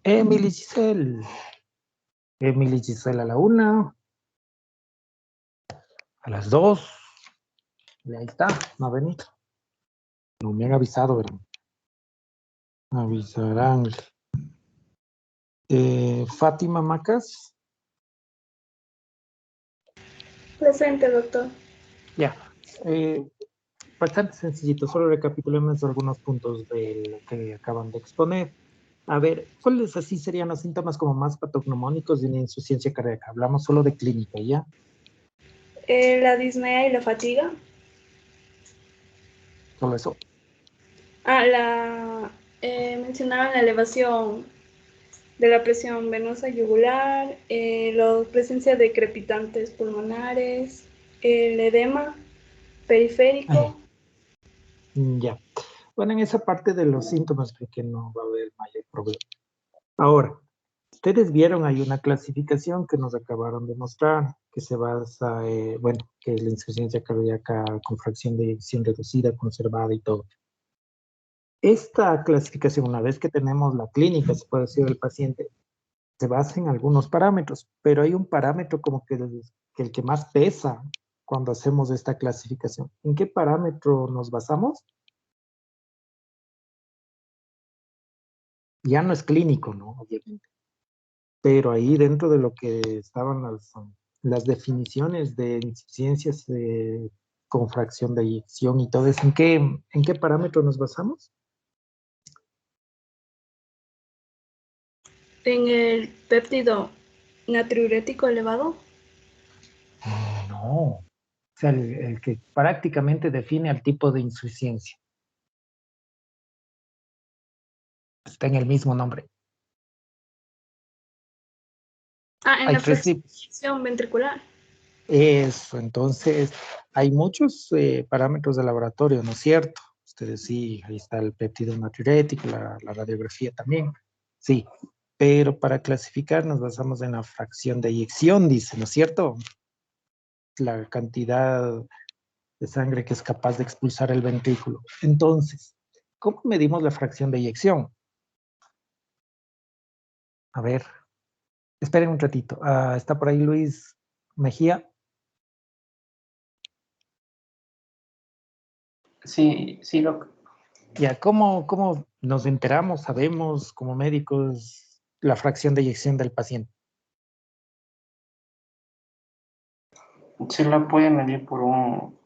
Emily Giselle. Emily Giselle a la 1. A las 2. Y ahí está, no ha venido. No me han avisado, ¿verdad? Avisarán. Fátima Macas. Presente, doctor. Ya. Bastante sencillito, solo recapitulemos algunos puntos de lo que acaban de exponer. A ver, ¿cuáles así serían los síntomas como más patognomónicos de una insuficiencia cardíaca? Hablamos solo de clínica, ¿ya? La disnea y la fatiga. Solo eso. Mencionaban la elevación de la presión venosa yugular, la presencia de crepitantes pulmonares, el edema periférico. Ya. Bueno, en esa parte de los síntomas creo que no va a haber mayor problema. Ahora, ustedes vieron, hay una clasificación que nos acabaron de mostrar, que se basa, que es la insuficiencia cardíaca con fracción de eyección reducida, conservada y todo. Esta clasificación, una vez que tenemos la clínica, se puede decir, del paciente, se basa en algunos parámetros, pero hay un parámetro como que el que más pesa cuando hacemos esta clasificación. ¿En qué parámetro nos basamos? Ya no es clínico, ¿no? Obviamente. Pero ahí dentro de lo que estaban las definiciones de insuficiencias con fracción de eyección y todo eso, ¿en qué parámetro nos basamos? En el péptido natriurético elevado. No. O sea, el que prácticamente define el tipo de insuficiencia. Está en el mismo nombre. En Hay la tres fracción ventricular. Eso, entonces hay muchos parámetros de laboratorio, ¿no es cierto? Ustedes sí, ahí está el péptido natriurético, la radiografía también, sí, pero para clasificar nos basamos en la fracción de eyección, dice, ¿no es cierto? La cantidad de sangre que es capaz de expulsar el ventrículo. Entonces, ¿cómo medimos la fracción de eyección? A ver, esperen un ratito. Está por ahí Luis Mejía. Sí, loco. Ya, ¿cómo nos enteramos, sabemos como médicos la fracción de eyección del paciente? Se la puede medir por un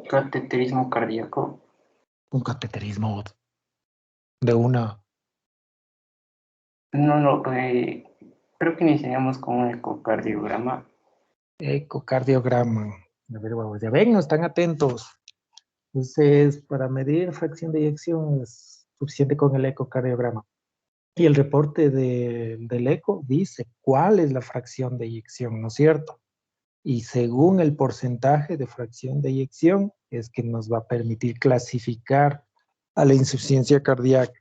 cateterismo cardíaco. Un cateterismo de una... No, creo que iniciaríamos con un ecocardiograma. Ecocardiograma. A ver, vamos, ya ven, no están atentos. Entonces, para medir fracción de eyección es suficiente con el ecocardiograma. Y el reporte del eco dice cuál es la fracción de eyección, ¿no es cierto? Y según el porcentaje de fracción de eyección es que nos va a permitir clasificar a la insuficiencia cardíaca.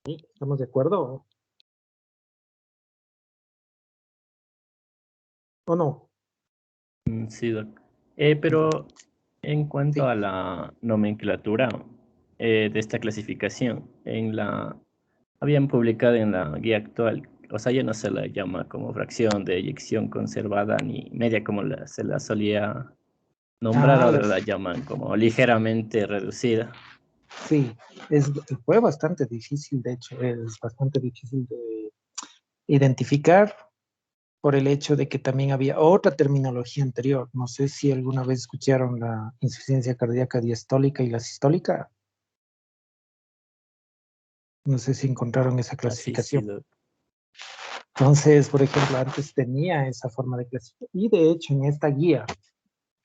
¿Sí? ¿Estamos de acuerdo o no? Sí, Doc. Pero en cuanto Sí. a la nomenclatura de esta clasificación, habían publicado en la guía actual, o sea, ya no se la llama como fracción de eyección conservada ni media como se la solía nombrar, Ah, ahora la llaman como ligeramente reducida. sí, fue bastante difícil, de hecho, es bastante difícil de identificar por el hecho de que también había otra terminología anterior. No sé si alguna vez escucharon la insuficiencia cardíaca diastólica y la sistólica. No sé si encontraron esa Ah, sí, sí, clasificación. Doc. Entonces, por ejemplo, antes tenía esa forma de clasificar. Y de hecho, en esta guía,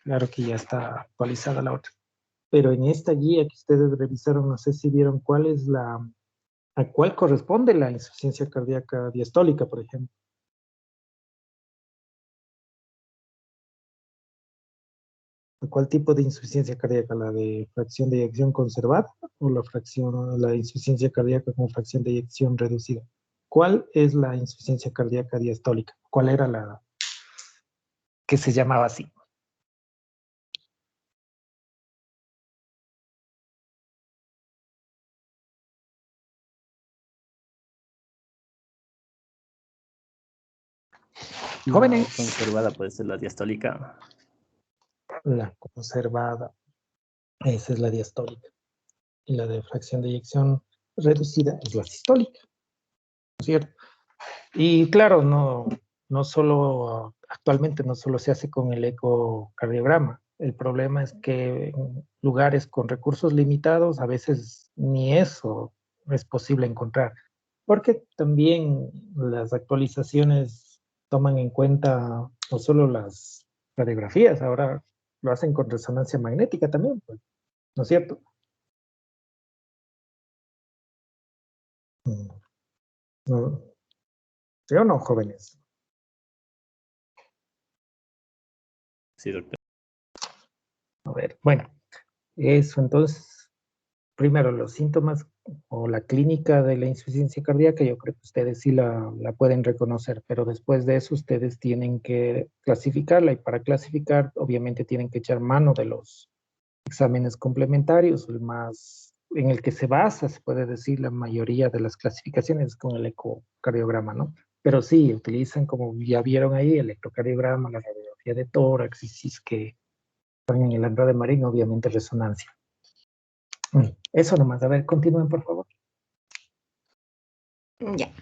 claro que ya está actualizada la otra, pero en esta guía que ustedes revisaron, no sé si vieron a cuál corresponde la insuficiencia cardíaca diastólica, por ejemplo. ¿A cuál tipo de insuficiencia cardíaca? ¿La de fracción de eyección conservada o la insuficiencia cardíaca con fracción de eyección reducida? ¿Cuál es la insuficiencia cardíaca diastólica? ¿Cuál era la que se llamaba así? La Jóvenes, conservada puede ser la diastólica. la conservada, esa es la diastólica. Y la de fracción de eyección reducida es la sistólica, ¿no es cierto? Y claro, no solo, actualmente no solo se hace con el ecocardiograma. El problema es que en lugares con recursos limitados a veces ni eso es posible encontrar, porque también las actualizaciones toman en cuenta no solo las radiografías, ahora lo hacen con resonancia magnética también, pues, ¿no es cierto? Mm, no, ¿sí o no, jóvenes? Sí, doctor. A ver, bueno, eso entonces. Primero, los síntomas o la clínica de la insuficiencia cardíaca, yo creo que ustedes sí la pueden reconocer, pero después de eso ustedes tienen que clasificarla y para clasificar obviamente tienen que echar mano de los exámenes complementarios, el más en el que se basa, se puede decir, la mayoría de las clasificaciones con el ecocardiograma, ¿no? Pero sí, utilizan, como ya vieron ahí, el electrocardiograma, la radiografía de tórax, y si es que están en el Andrade Marín, obviamente resonancia. Eso nomás. A ver, continúen, por favor. Ya.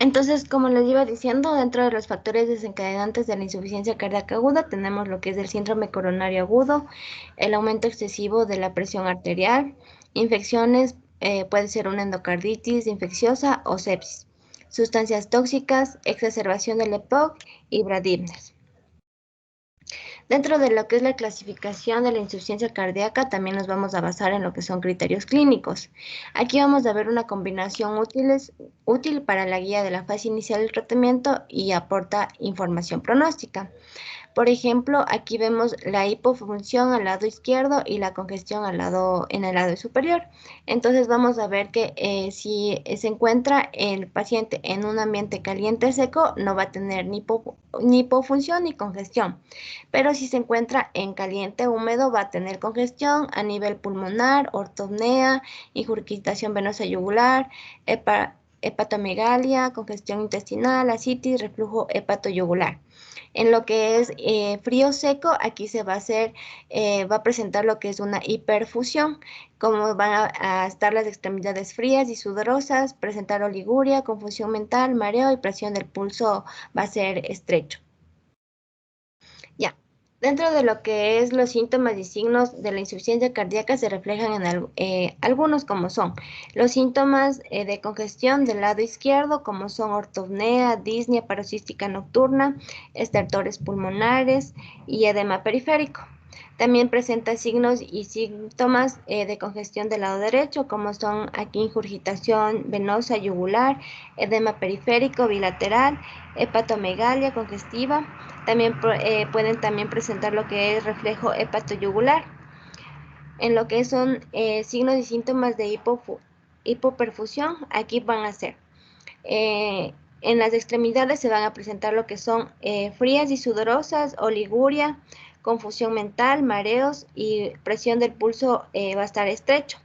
Entonces, como les iba diciendo, dentro de los factores desencadenantes de la insuficiencia cardíaca aguda tenemos lo que es el síndrome coronario agudo, el aumento excesivo de la presión arterial, infecciones, puede ser una endocarditis infecciosa o sepsis, sustancias tóxicas, exacerbación del EPOC y bradipnes. Dentro de lo que es la clasificación de la insuficiencia cardíaca, también nos vamos a basar en lo que son criterios clínicos. Aquí vamos a ver una combinación útil para la guía de la fase inicial del tratamiento y aporta información pronóstica. Por ejemplo, aquí vemos la hipofunción al lado izquierdo y la congestión en el lado superior. Entonces vamos a ver que si se encuentra el paciente en un ambiente caliente seco, no va a tener ni hipofunción ni congestión. Pero si se encuentra en caliente húmedo, va a tener congestión a nivel pulmonar, ortopnea, ingurgitación venosa yugular, hepatomegalia, congestión intestinal, ascitis, reflujo hepatoyugular. En lo que es frío seco, aquí se va a hacer, va a presentar lo que es una hiperfusión, como van a estar las extremidades frías y sudorosas, presentar oliguria, confusión mental, mareo y presión del pulso va a ser estrecho. Ya. Dentro de lo que es los síntomas y signos de la insuficiencia cardíaca se reflejan en algunos como son los síntomas de congestión del lado izquierdo como son ortopnea, disnea paroxística nocturna, estertores pulmonares y edema periférico. También presenta signos y síntomas de congestión del lado derecho como son aquí ingurgitación venosa yugular, edema periférico bilateral, hepatomegalia congestiva. También pueden también presentar lo que es reflejo hepatoyugular. En lo que son signos y síntomas de hipoperfusión, aquí van a ser, en las extremidades se van a presentar lo que son frías y sudorosas, oliguria, confusión mental, mareos y presión del pulso va a estar estrecho.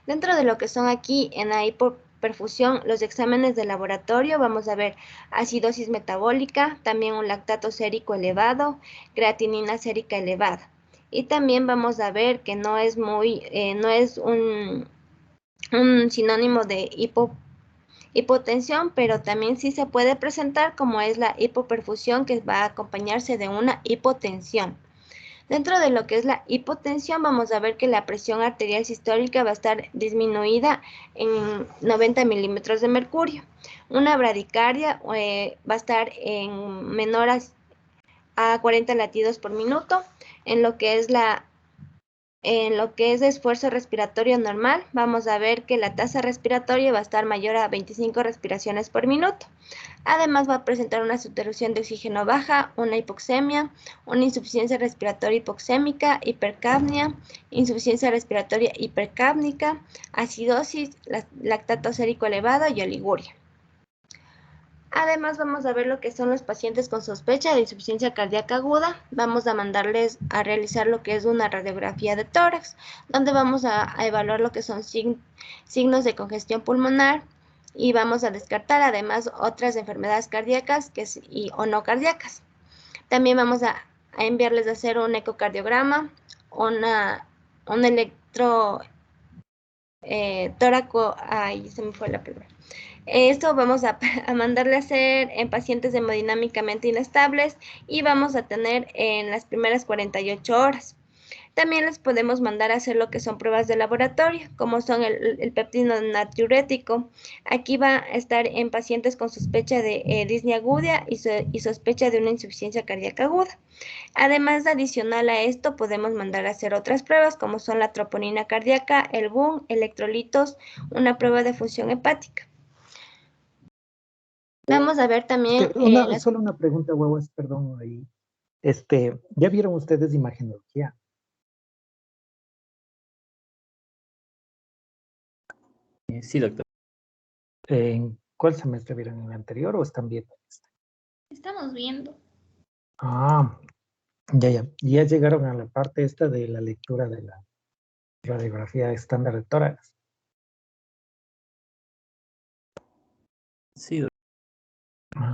Dentro de lo que son aquí en la hipoperfusión, los exámenes de laboratorio, vamos a ver acidosis metabólica, también un lactato sérico elevado, creatinina sérica elevada. Y también vamos a ver que no es un sinónimo de hipotensión, pero también sí se puede presentar como es la hipoperfusión, que va a acompañarse de una hipotensión. Dentro de lo que es la hipotensión, vamos a ver que la presión arterial sistólica va a estar disminuida en 90 milímetros de mercurio. Una bradicardia va a estar en menor a 40 latidos por minuto. En lo que es esfuerzo respiratorio normal, vamos a ver que la tasa respiratoria va a estar mayor a 25 respiraciones por minuto. Además va a presentar una saturación de oxígeno baja, una hipoxemia, una insuficiencia respiratoria hipoxémica, hipercapnia, insuficiencia respiratoria hipercápnica, acidosis, lactato sérico elevado y oliguria. Además vamos a ver lo que son los pacientes con sospecha de insuficiencia cardíaca aguda. Vamos a mandarles a realizar lo que es una radiografía de tórax, donde vamos a evaluar lo que son signos de congestión pulmonar y vamos a descartar además otras enfermedades cardíacas o no cardíacas. También vamos a enviarles a hacer un ecocardiograma, un electro tóraco, se me fue la palabra. Esto vamos a mandarle a hacer en pacientes hemodinámicamente inestables y vamos a tener en las primeras 48 horas. También les podemos mandar a hacer lo que son pruebas de laboratorio, como son el péptido natriurético. Aquí va a estar en pacientes con sospecha de disnea aguda y sospecha de una insuficiencia cardíaca aguda. Además, adicional a esto, podemos mandar a hacer otras pruebas, como son la troponina cardíaca, el BUN, electrolitos, una prueba de función hepática. Vamos a ver también... Solo una pregunta, huevos, perdón, ahí. ¿Ya vieron ustedes imagenología? Sí, doctor. ¿En cuál semestre vieron? ¿En el anterior o están viendo este? Estamos viendo. Ya llegaron a la parte esta de la lectura de la radiografía estándar de tórax. Sí, doctor.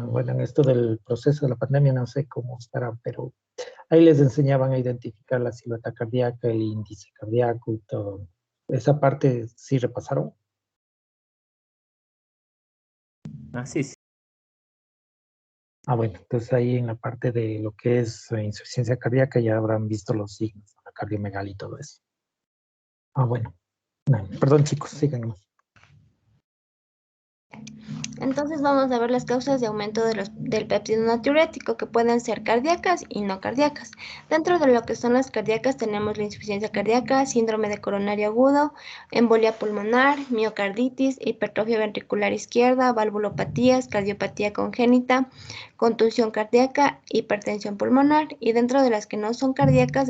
Bueno, en esto del proceso de la pandemia no sé cómo estará, pero ahí les enseñaban a identificar la silueta cardíaca, el índice cardíaco y todo. ¿Esa parte sí repasaron? Sí. Bueno, entonces ahí en la parte de lo que es insuficiencia cardíaca ya habrán visto los signos, la cardiomegalia y todo eso. Bueno. No, perdón, chicos, síganos. Entonces vamos a ver las causas de aumento del péptido natriurético, que pueden ser cardíacas y no cardíacas. Dentro de lo que son las cardíacas tenemos la insuficiencia cardíaca, síndrome de coronario agudo, embolia pulmonar, miocarditis, hipertrofia ventricular izquierda, valvulopatías, cardiopatía congénita, contusión cardíaca, hipertensión pulmonar. Y dentro de las que no son cardíacas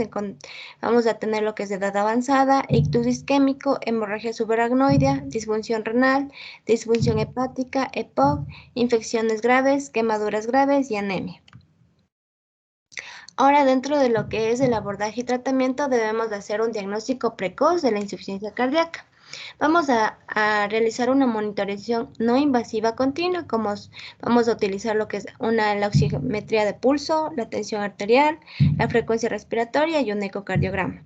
vamos a tener lo que es de edad avanzada, ictus isquémico, hemorragia subaracnoidea, disfunción renal, disfunción hepática, EPOC, infecciones graves, quemaduras graves y anemia. Ahora, dentro de lo que es el abordaje y tratamiento, debemos de hacer un diagnóstico precoz de la insuficiencia cardíaca. Vamos a realizar una monitorización no invasiva continua, como vamos a utilizar lo que es la oximetría de pulso, la tensión arterial, la frecuencia respiratoria y un ecocardiograma.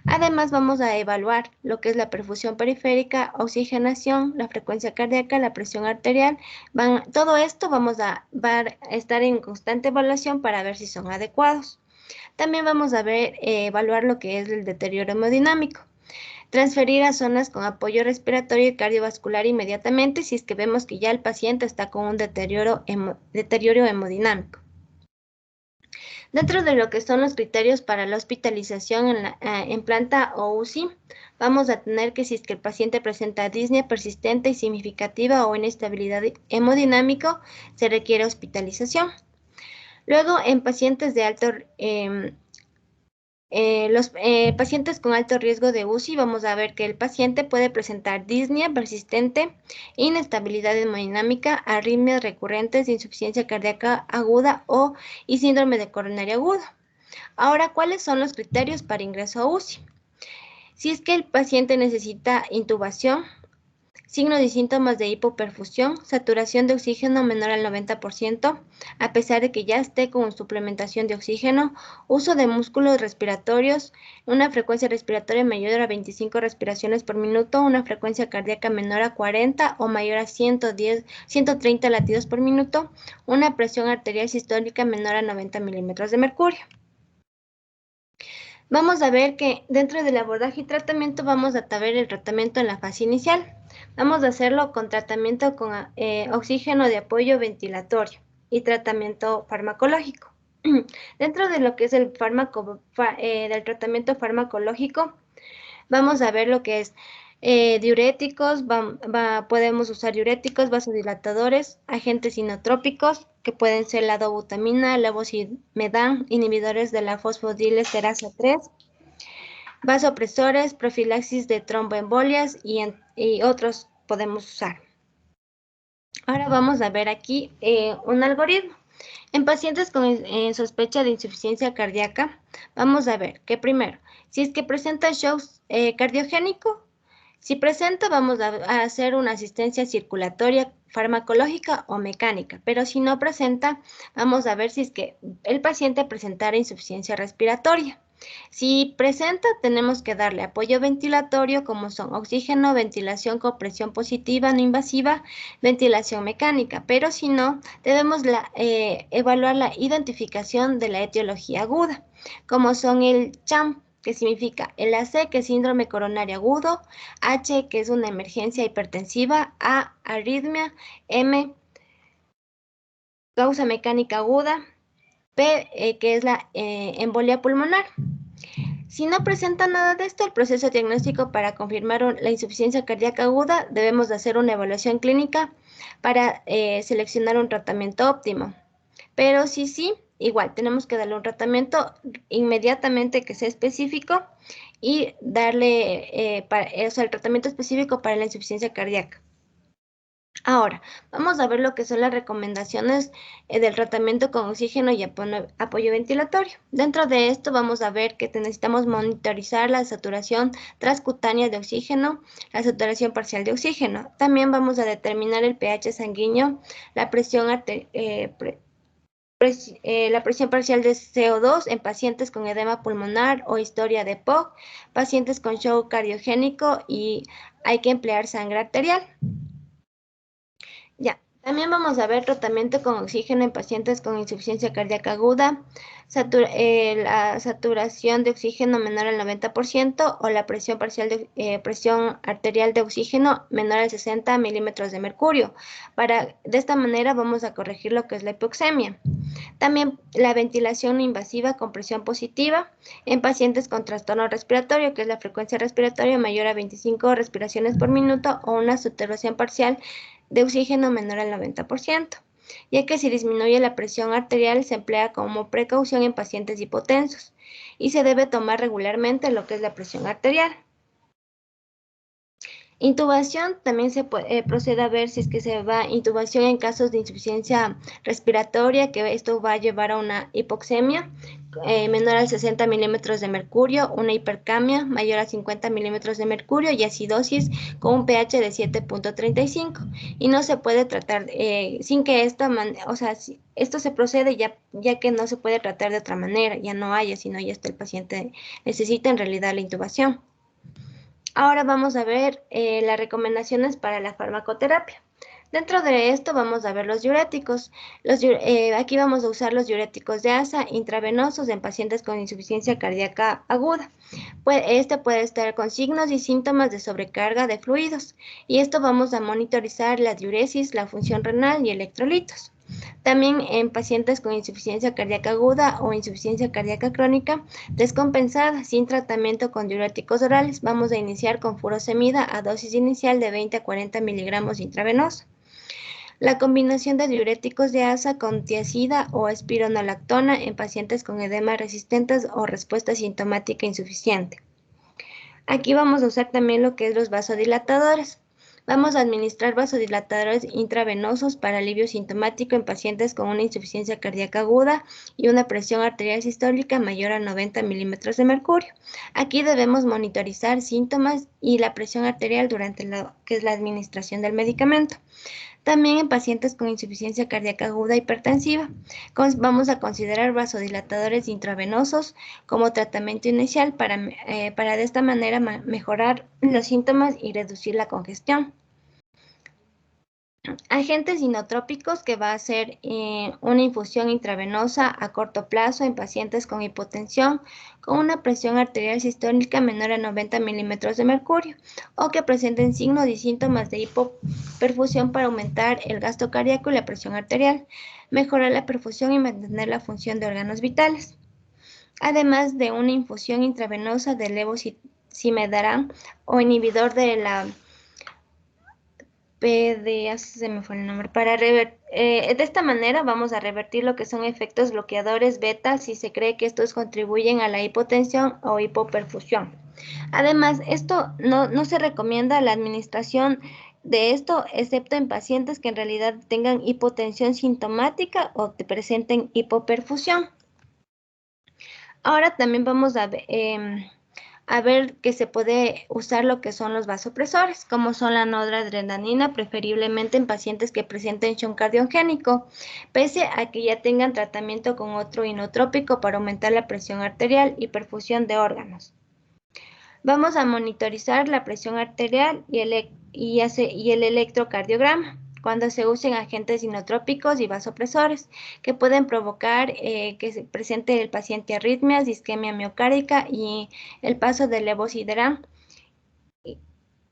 Además, vamos a evaluar lo que es la perfusión periférica, oxigenación, la frecuencia cardíaca, la presión arterial. Todo esto va a estar en constante evaluación para ver si son adecuados. También vamos a evaluar lo que es el deterioro hemodinámico. Transferir a zonas con apoyo respiratorio y cardiovascular inmediatamente si es que vemos que ya el paciente está con un deterioro hemodinámico. Dentro de lo que son los criterios para la hospitalización en planta o UCI, vamos a tener que si es que el paciente presenta disnea persistente y significativa o inestabilidad hemodinámica, se requiere hospitalización. Luego, en pacientes de alto Los pacientes con alto riesgo de UCI, vamos a ver que el paciente puede presentar disnea persistente, inestabilidad hemodinámica, arritmias recurrentes, insuficiencia cardíaca aguda y síndrome de coronaria agudo. Ahora, ¿cuáles son los criterios para ingreso a UCI? Si es que el paciente necesita intubación, signos y síntomas de hipoperfusión, saturación de oxígeno menor al 90%, a pesar de que ya esté con suplementación de oxígeno, uso de músculos respiratorios, una frecuencia respiratoria mayor a 25 respiraciones por minuto, una frecuencia cardíaca menor a 40 o mayor a 130 latidos por minuto, una presión arterial sistólica menor a 90 milímetros de mercurio. Vamos a ver que dentro del abordaje y tratamiento vamos a ver el tratamiento en la fase inicial. Vamos a hacerlo con tratamiento con oxígeno de apoyo ventilatorio y tratamiento farmacológico. Dentro de lo que es el del tratamiento farmacológico, vamos a ver lo que es diuréticos, podemos usar diuréticos, vasodilatadores, agentes inotrópicos, que pueden ser la dobutamina, levosimedan, inhibidores de la fosfodiesterasa 3, vasopresores, profilaxis de tromboembolias y otros podemos usar. Ahora vamos a ver aquí un algoritmo. En pacientes con sospecha de insuficiencia cardíaca, vamos a ver que primero, si es que presenta shock cardiogénico, si presenta, vamos a hacer una asistencia circulatoria farmacológica o mecánica, pero si no presenta, vamos a ver si es que el paciente presentara insuficiencia respiratoria. Si presenta, tenemos que darle apoyo ventilatorio, como son oxígeno, ventilación con presión positiva no invasiva, ventilación mecánica, pero si no, debemos evaluar la identificación de la etiología aguda, como son el CHAM, que significa el AC, que es síndrome coronario agudo, H, que es una emergencia hipertensiva, A, arritmia, M, causa mecánica aguda, P, que es la embolia pulmonar. Si no presenta nada de esto, el proceso diagnóstico para confirmar la insuficiencia cardíaca aguda, debemos hacer una evaluación clínica para seleccionar un tratamiento óptimo. Pero sí, igual, tenemos que darle un tratamiento inmediatamente que sea específico y darle el tratamiento específico para la insuficiencia cardíaca. Ahora, vamos a ver lo que son las recomendaciones del tratamiento con oxígeno y apoyo ventilatorio. Dentro de esto vamos a ver que necesitamos monitorizar la saturación transcutánea de oxígeno, la saturación parcial de oxígeno. También vamos a determinar el pH sanguíneo, la presión la presión parcial de CO2 en pacientes con edema pulmonar o historia de POC, pacientes con shock cardiogénico y hay que emplear sangre arterial. Ya, también vamos a ver tratamiento con oxígeno en pacientes con insuficiencia cardíaca aguda, la saturación de oxígeno menor al 90% o la presión parcial presión arterial de oxígeno menor al 60 milímetros de mercurio. De esta manera vamos a corregir lo que es la hipoxemia. También la ventilación no invasiva con presión positiva en pacientes con trastorno respiratorio, que es la frecuencia respiratoria mayor a 25 respiraciones por minuto o una saturación parcial de oxígeno menor al 90%, ya que si disminuye la presión arterial se emplea como precaución en pacientes hipotensos y se debe tomar regularmente lo que es la presión arterial. Intubación, también se procede a ver si es que se va intubación en casos de insuficiencia respiratoria, que esto va a llevar a una hipoxemia menor al 60 milímetros de mercurio, una hipercamia mayor a 50 milímetros de mercurio y acidosis con un pH de 7.35. Y no se puede tratar sin que esto se procede ya que no se puede tratar de otra manera, ya no haya, sino ya el paciente necesita en realidad la intubación. Ahora vamos a ver las recomendaciones para la farmacoterapia. Dentro de esto vamos a ver los diuréticos. Aquí vamos a usar los diuréticos de asa intravenosos en pacientes con insuficiencia cardíaca aguda. Este puede estar con signos y síntomas de sobrecarga de fluidos. Y esto vamos a monitorizar la diuresis, la función renal y electrolitos. También en pacientes con insuficiencia cardíaca aguda o insuficiencia cardíaca crónica descompensada sin tratamiento con diuréticos orales, vamos a iniciar con furosemida a dosis inicial de 20 a 40 miligramos intravenosa. La combinación de diuréticos de asa con tiazida o espironolactona en pacientes con edema resistentes o respuesta sintomática insuficiente. Aquí vamos a usar también lo que es los vasodilatadores. Vamos a administrar vasodilatadores intravenosos para alivio sintomático en pacientes con una insuficiencia cardíaca aguda y una presión arterial sistólica mayor a 90 milímetros de mercurio. Aquí debemos monitorizar síntomas y la presión arterial durante lo que es la administración del medicamento. También en pacientes con insuficiencia cardíaca aguda hipertensiva, vamos a considerar vasodilatadores intravenosos como tratamiento inicial para de esta manera mejorar los síntomas y reducir la congestión. Agentes inotrópicos, que va a ser una infusión intravenosa a corto plazo en pacientes con hipotensión, con una presión arterial sistólica menor a 90 milímetros de mercurio, o que presenten signos y síntomas de hipoperfusión para aumentar el gasto cardíaco y la presión arterial, mejorar la perfusión y mantener la función de órganos vitales. Además de una infusión intravenosa de levosimedarán o inhibidor de la se me fue el nombre, de esta manera vamos a revertir lo que son efectos bloqueadores beta si se cree que estos contribuyen a la hipotensión o hipoperfusión. Además, esto no se recomienda la administración de esto, excepto en pacientes que en realidad tengan hipotensión sintomática o que presenten hipoperfusión. Ahora también vamos a ver que se puede usar lo que son los vasopresores, como son la noradrenalina, preferiblemente en pacientes que presenten shock cardiogénico, pese a que ya tengan tratamiento con otro inotrópico para aumentar la presión arterial y perfusión de órganos. Vamos a monitorizar la presión arterial y el electrocardiograma cuando se usen agentes inotrópicos y vasopresores que pueden provocar que se presente el paciente arritmias, isquemia miocárdica y el paso del levosiderán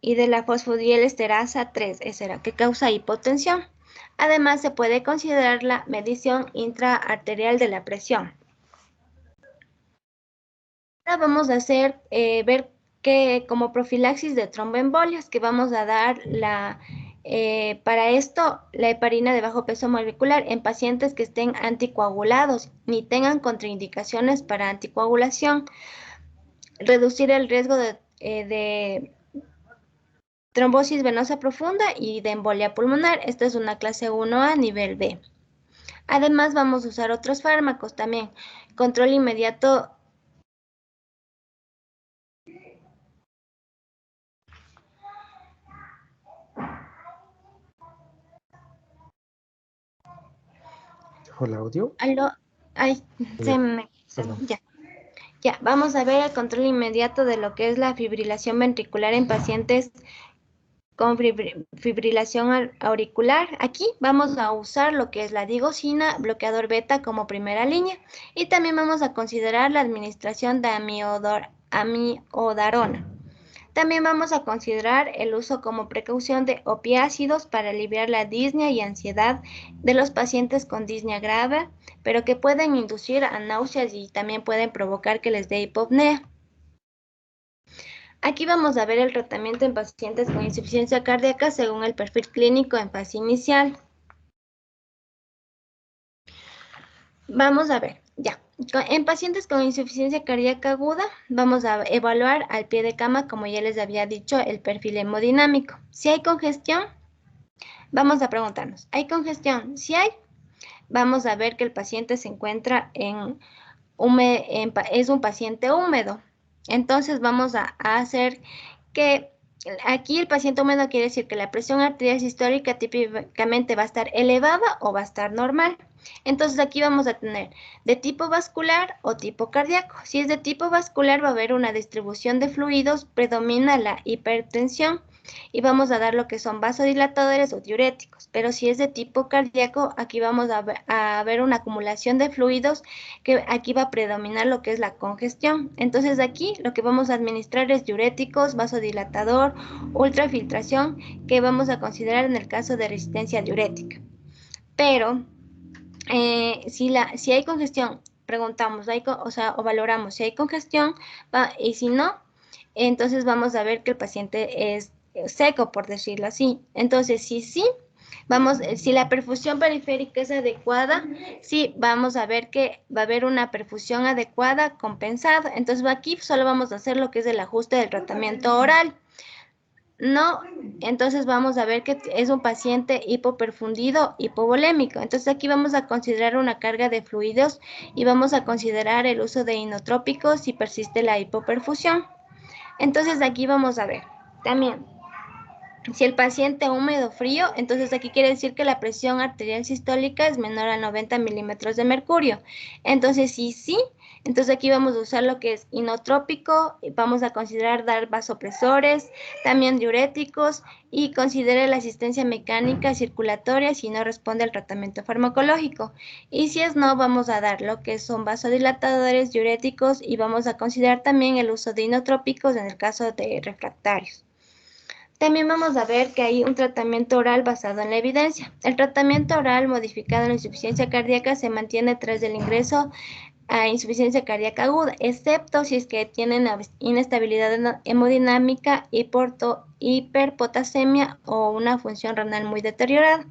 y de la fosfodiesterasa 3, que causa hipotensión. Además, se puede considerar la medición intraarterial de la presión. Ahora vamos a hacer, ver que como profilaxis de tromboembolias, que vamos a dar para esto, la heparina de bajo peso molecular en pacientes que estén anticoagulados ni tengan contraindicaciones para anticoagulación. Reducir el riesgo de trombosis venosa profunda y de embolia pulmonar. Esta es una clase 1A nivel B. Además, vamos a usar otros fármacos también. Control inmediato . ¿El audio? ¿Aló? Ay, ya, vamos a ver el control inmediato de lo que es la fibrilación ventricular en pacientes con fibrilación auricular. Aquí vamos a usar lo que es la digoxina, bloqueador beta como primera línea, y también vamos a considerar la administración de amiodarona. También vamos a considerar el uso como precaución de opiácidos para aliviar la disnea y ansiedad de los pacientes con disnea grave, pero que pueden inducir a náuseas y también pueden provocar que les dé hipopnea. Aquí vamos a ver el tratamiento en pacientes con insuficiencia cardíaca según el perfil clínico en fase inicial. Vamos a ver, ya. En pacientes con insuficiencia cardíaca aguda, vamos a evaluar al pie de cama, como ya les había dicho, el perfil hemodinámico. Si hay congestión, vamos a preguntarnos, ¿hay congestión? Si hay, vamos a ver que el paciente se encuentra es un paciente húmedo. Entonces vamos a hacer que aquí el paciente húmedo quiere decir que la presión arterial sistólica típicamente va a estar elevada o va a estar normal. Entonces aquí vamos a tener de tipo vascular o tipo cardíaco. Si es de tipo vascular va a haber una distribución de fluidos, predomina la hipertensión y vamos a dar lo que son vasodilatadores o diuréticos. Pero si es de tipo cardíaco, aquí vamos a ver una acumulación de fluidos, que aquí va a predominar lo que es la congestión. Entonces aquí lo que vamos a administrar es diuréticos, vasodilatador, ultrafiltración, que vamos a considerar en el caso de resistencia diurética. Pero si hay congestión, preguntamos, o valoramos si hay congestión, y si no, entonces vamos a ver que el paciente es seco, por decirlo así. Entonces, si sí, Vamos, si la perfusión periférica es adecuada, sí, vamos a ver que va a haber una perfusión adecuada compensada. Entonces aquí solo vamos a hacer lo que es el ajuste del tratamiento oral. No, entonces vamos a ver que es un paciente hipoperfundido, hipovolémico. Entonces aquí vamos a considerar una carga de fluidos y vamos a considerar el uso de inotrópicos si persiste la hipoperfusión. Entonces aquí vamos a ver también. Si el paciente húmedo frío, entonces aquí quiere decir que la presión arterial sistólica es menor a 90 milímetros de mercurio. Entonces, sí, entonces aquí vamos a usar lo que es inotrópico, vamos a considerar dar vasopresores, también diuréticos y considere la asistencia mecánica circulatoria si no responde al tratamiento farmacológico. Y si es no, vamos a dar lo que son vasodilatadores, diuréticos y vamos a considerar también el uso de inotrópicos en el caso de refractarios. También vamos a ver que hay un tratamiento oral basado en la evidencia. El tratamiento oral modificado en la insuficiencia cardíaca se mantiene tras el ingreso a insuficiencia cardíaca aguda, excepto si es que tienen inestabilidad hemodinámica, hiperpotasemia o una función renal muy deteriorada.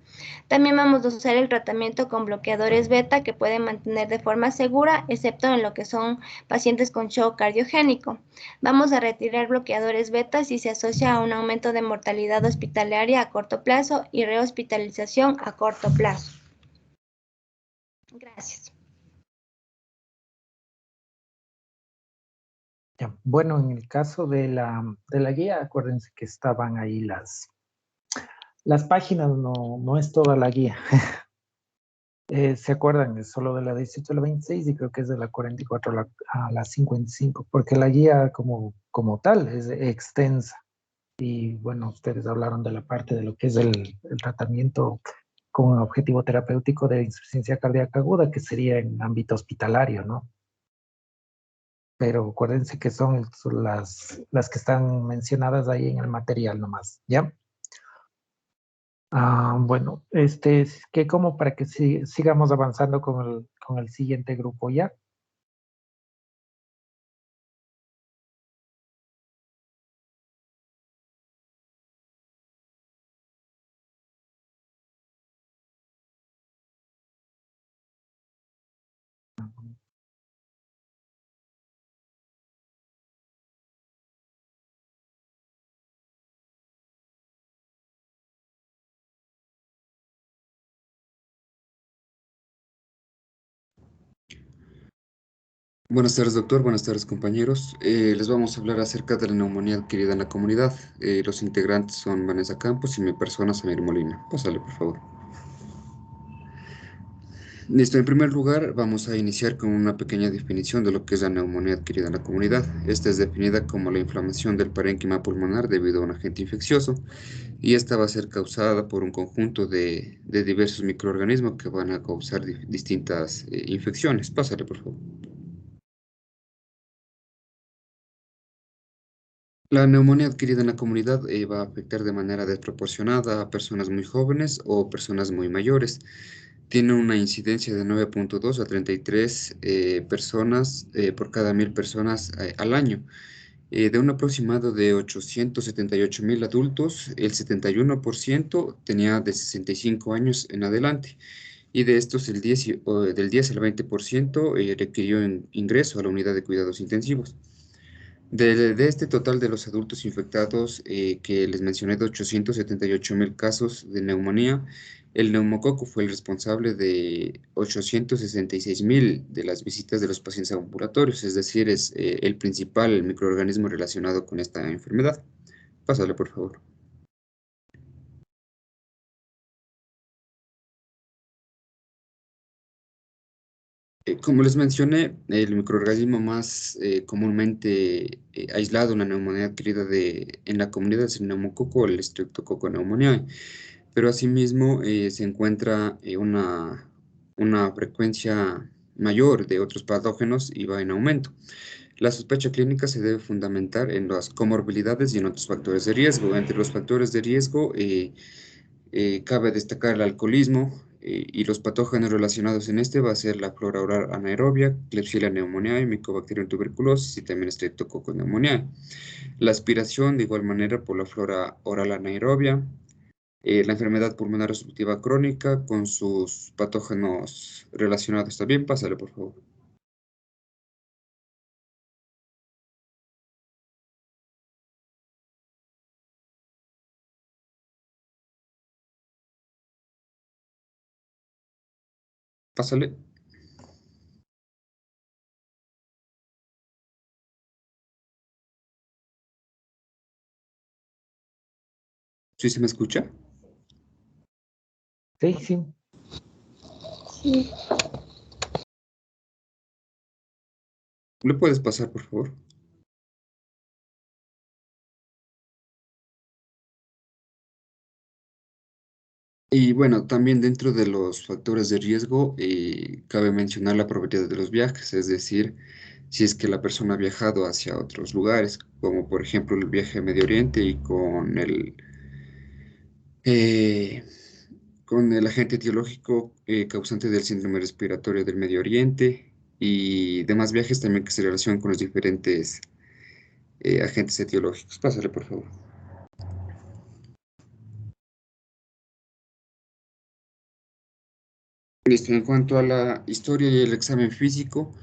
También vamos a usar el tratamiento con bloqueadores beta que pueden mantener de forma segura, excepto en lo que son pacientes con shock cardiogénico. Vamos a retirar bloqueadores beta si se asocia a un aumento de mortalidad hospitalaria a corto plazo y rehospitalización a corto plazo. Gracias. Ya, bueno, en el caso de la guía, acuérdense que estaban ahí las páginas, no es toda la guía. ¿Se acuerdan? Es solo de la 18 a la 26 y creo que es de la 44 a la 55, porque la guía como tal es extensa. Y bueno, ustedes hablaron de la parte de lo que es el tratamiento con un objetivo terapéutico de insuficiencia cardíaca aguda, que sería en ámbito hospitalario, ¿no? Pero acuérdense que son las que están mencionadas ahí en el material nomás, ¿ya? Bueno, es que como para que sigamos avanzando con el siguiente grupo, ¿ya? Buenas tardes, doctor. Buenas tardes, compañeros. Les vamos a hablar acerca de la neumonía adquirida en la comunidad. Los integrantes son Vanessa Campos y mi persona, Samir Molina. Pásale, por favor. Listo. En primer lugar, vamos a iniciar con una pequeña definición de lo que es la neumonía adquirida en la comunidad. Esta es definida como la inflamación del parénquima pulmonar debido a un agente infeccioso y esta va a ser causada por un conjunto de diversos microorganismos que van a causar distintas infecciones. Pásale, por favor. La neumonía adquirida en la comunidad va a afectar de manera desproporcionada a personas muy jóvenes o personas muy mayores. Tiene una incidencia de 9.2 a 33 personas por cada 1000 personas al año. De un aproximado de 878.000 adultos, el 71% tenía de 65 años en adelante. Y de estos, del 10 al 20% requirió ingreso a la unidad de cuidados intensivos. De este total de los adultos infectados que les mencioné de 878.000 casos de neumonía, el neumococo fue el responsable de 866.000 de las visitas de los pacientes ambulatorios, es decir, es el principal microorganismo relacionado con esta enfermedad. Pásale, por favor. Como les mencioné, el microorganismo más comúnmente aislado en la neumonía adquirida en la comunidad es el neumococo, el Streptococcus pneumoniae, pero asimismo se encuentra una frecuencia mayor de otros patógenos y va en aumento. La sospecha clínica se debe fundamentar en las comorbilidades y en otros factores de riesgo. Entre los factores de riesgo cabe destacar el alcoholismo y los patógenos relacionados en este va a ser la flora oral anaerobia, Klebsiella pneumoniae, Mycobacterium tuberculosis y también Streptococcus pneumoniae. La aspiración de igual manera por la flora oral anaerobia, La enfermedad pulmonar obstructiva crónica con sus patógenos relacionados también. Pásale, por favor. Pásale. ¿Sí se me escucha? Sí, sí. Sí. ¿Le puedes pasar, por favor? Y bueno, también dentro de los factores de riesgo, cabe mencionar la probabilidad de los viajes, es decir, si es que la persona ha viajado hacia otros lugares, como por ejemplo el viaje a Medio Oriente y eh, con el agente etiológico causante del síndrome respiratorio del Medio Oriente y demás viajes también que se relacionan con los diferentes agentes etiológicos. Pásale, por favor. Listo, en cuanto a la historia y el examen físico,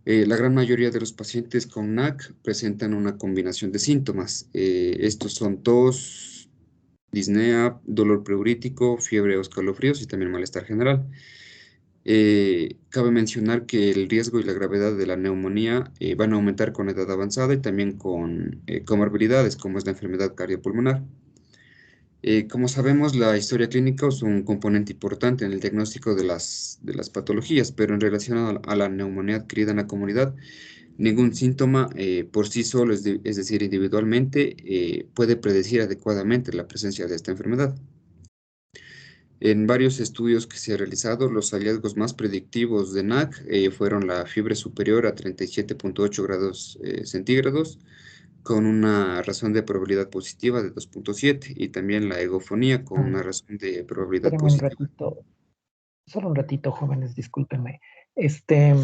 la gran mayoría de los pacientes con NAC presentan una combinación de síntomas. Estos son tos, disnea, dolor pleurítico, fiebre o escalofríos y también malestar general. Cabe mencionar que el riesgo y la gravedad de la neumonía van a aumentar con edad avanzada y también con comorbilidades como es la enfermedad cardiopulmonar. Como sabemos, la historia clínica es un componente importante en el diagnóstico de las patologías, pero en relación a la neumonía adquirida en la comunidad, ningún síntoma por sí solo, es decir, individualmente, puede predecir adecuadamente la presencia de esta enfermedad. En varios estudios que se han realizado, los hallazgos más predictivos de NAC fueron la fiebre superior a 37,8 grados centígrados, con una razón de probabilidad positiva de 2,7 y también la egofonía con una razón de probabilidad Espérenme un positiva. ratito, solo un ratito, jóvenes, discúlpenme. Eso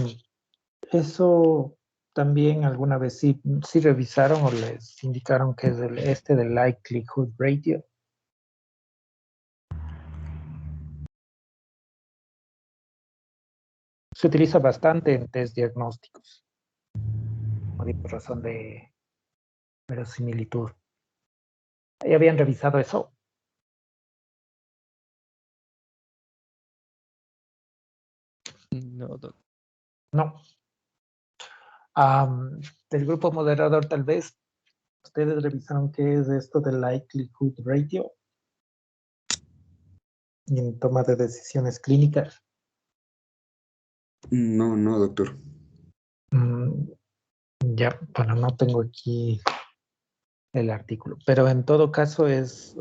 también alguna vez sí revisaron o les indicaron que es del likelihood ratio. Se utiliza bastante en test diagnósticos, por razón de verosimilitud. ¿Ya habían revisado eso? No, doc. No. Del grupo moderador, tal vez, ¿ustedes revisaron qué es esto del likelihood ratio? Y en toma de decisiones clínicas. No, no, doctor. Ya, bueno, no tengo aquí el artículo, pero en todo caso es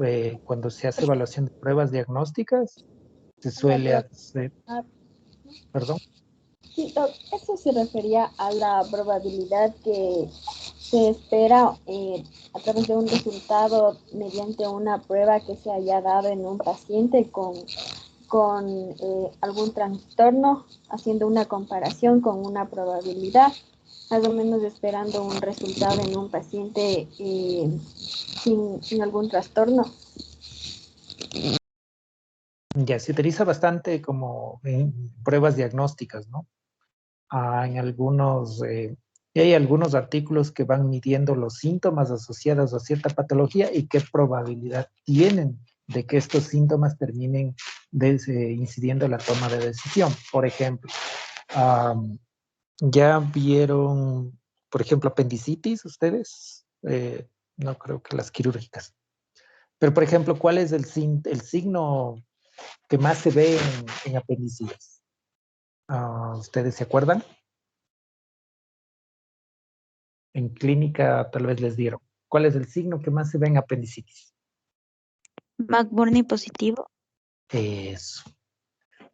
cuando se hace evaluación de pruebas diagnósticas, se suele hacer, perdón. Sí, eso se refería a la probabilidad que se espera a través de un resultado mediante una prueba que se haya dado en un paciente con algún trastorno, haciendo una comparación con una probabilidad, más o menos esperando un resultado en un paciente sin algún trastorno. Ya se utiliza bastante como en pruebas diagnósticas, ¿no? Y hay algunos artículos que van midiendo los síntomas asociados a cierta patología y qué probabilidad tienen de que estos síntomas terminen incidiendo en la toma de decisión. Por ejemplo, ¿ya vieron, por ejemplo, apendicitis ustedes? No creo que las quirúrgicas. Pero, por ejemplo, ¿cuál es el signo que más se ve en apendicitis? ¿Ustedes se acuerdan? En clínica tal vez les dieron. ¿Cuál es el signo que más se ve en apendicitis? McBurney positivo. Eso.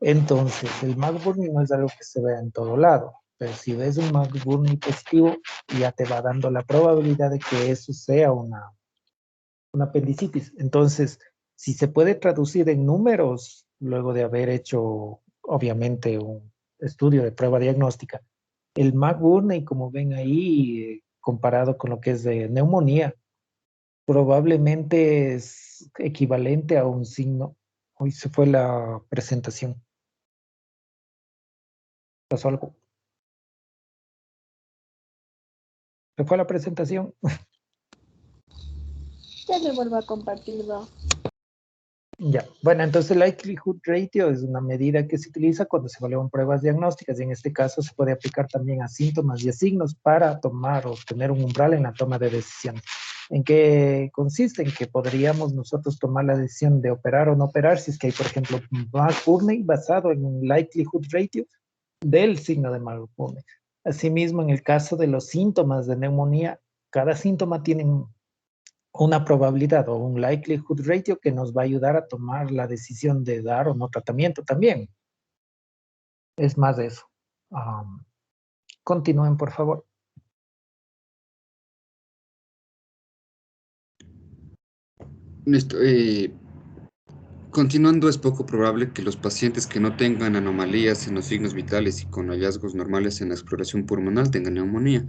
Entonces, el McBurney no es algo que se vea en todo lado, pero si ves un McBurney positivo, ya te va dando la probabilidad de que eso sea una apendicitis. Entonces, si se puede traducir en números, luego de haber hecho, obviamente, un estudio de prueba diagnóstica, el McBurney, como ven ahí, comparado con lo que es de neumonía, Probablemente es equivalente a un signo. Hoy se fue la presentación. ¿Pasó algo? ¿Se fue la presentación? Ya le vuelvo a compartirlo. Ya, bueno, entonces el likelihood ratio es una medida que se utiliza cuando se evalúan pruebas diagnósticas y en este caso se puede aplicar también a síntomas y a signos para tomar o tener un umbral en la toma de decisiones. ¿En qué consiste? En que podríamos nosotros tomar la decisión de operar o no operar si es que hay, por ejemplo, un Mark-Burney basado en un likelihood ratio del signo de Mark-Burney. Asimismo, en el caso de los síntomas de neumonía, cada síntoma tiene una probabilidad o un likelihood ratio que nos va a ayudar a tomar la decisión de dar o no tratamiento también. Es más de eso. Continúen, por favor. Listo. Continuando, es poco probable que los pacientes que no tengan anomalías en los signos vitales y con hallazgos normales en la exploración pulmonar tengan neumonía.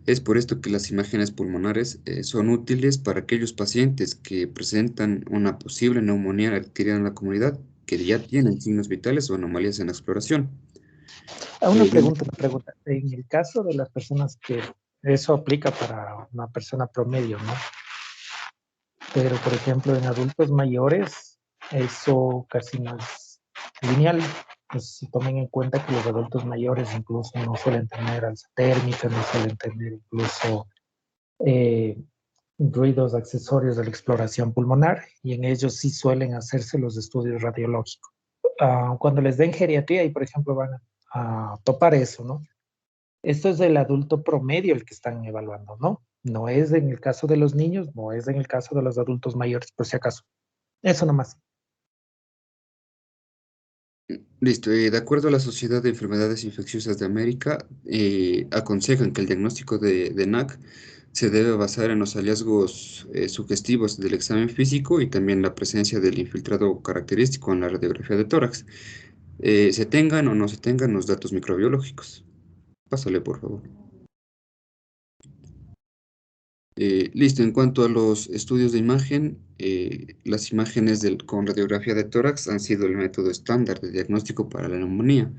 Es por esto que las imágenes pulmonares son útiles para aquellos pacientes que presentan una posible neumonía adquirida en la comunidad, que ya tienen signos vitales o anomalías en la exploración. Una pregunta. En el caso de las personas que eso aplica para una persona promedio, ¿no? Pero, por ejemplo, en adultos mayores, eso casi no es lineal. Pues si tomen en cuenta que los adultos mayores incluso no suelen tener alza térmica, no suelen tener incluso ruidos accesorios de la exploración pulmonar y en ellos sí suelen hacerse los estudios radiológicos. Cuando les den geriatría y, por ejemplo, van a topar eso, ¿no? Esto es del adulto promedio el que están evaluando, ¿no? No es en el caso de los niños, no es en el caso de los adultos mayores, por si acaso. Eso nomás. Listo. De acuerdo a la Sociedad de Enfermedades Infecciosas de América, aconsejan que el diagnóstico de NAC se debe basar en los hallazgos sugestivos del examen físico y también la presencia del infiltrado característico en la radiografía de tórax, se tengan o no se tengan los datos microbiológicos. Pásale, por favor. Listo, en cuanto a los estudios de imagen, las imágenes con radiografía de tórax han sido el método estándar de diagnóstico para la neumonía,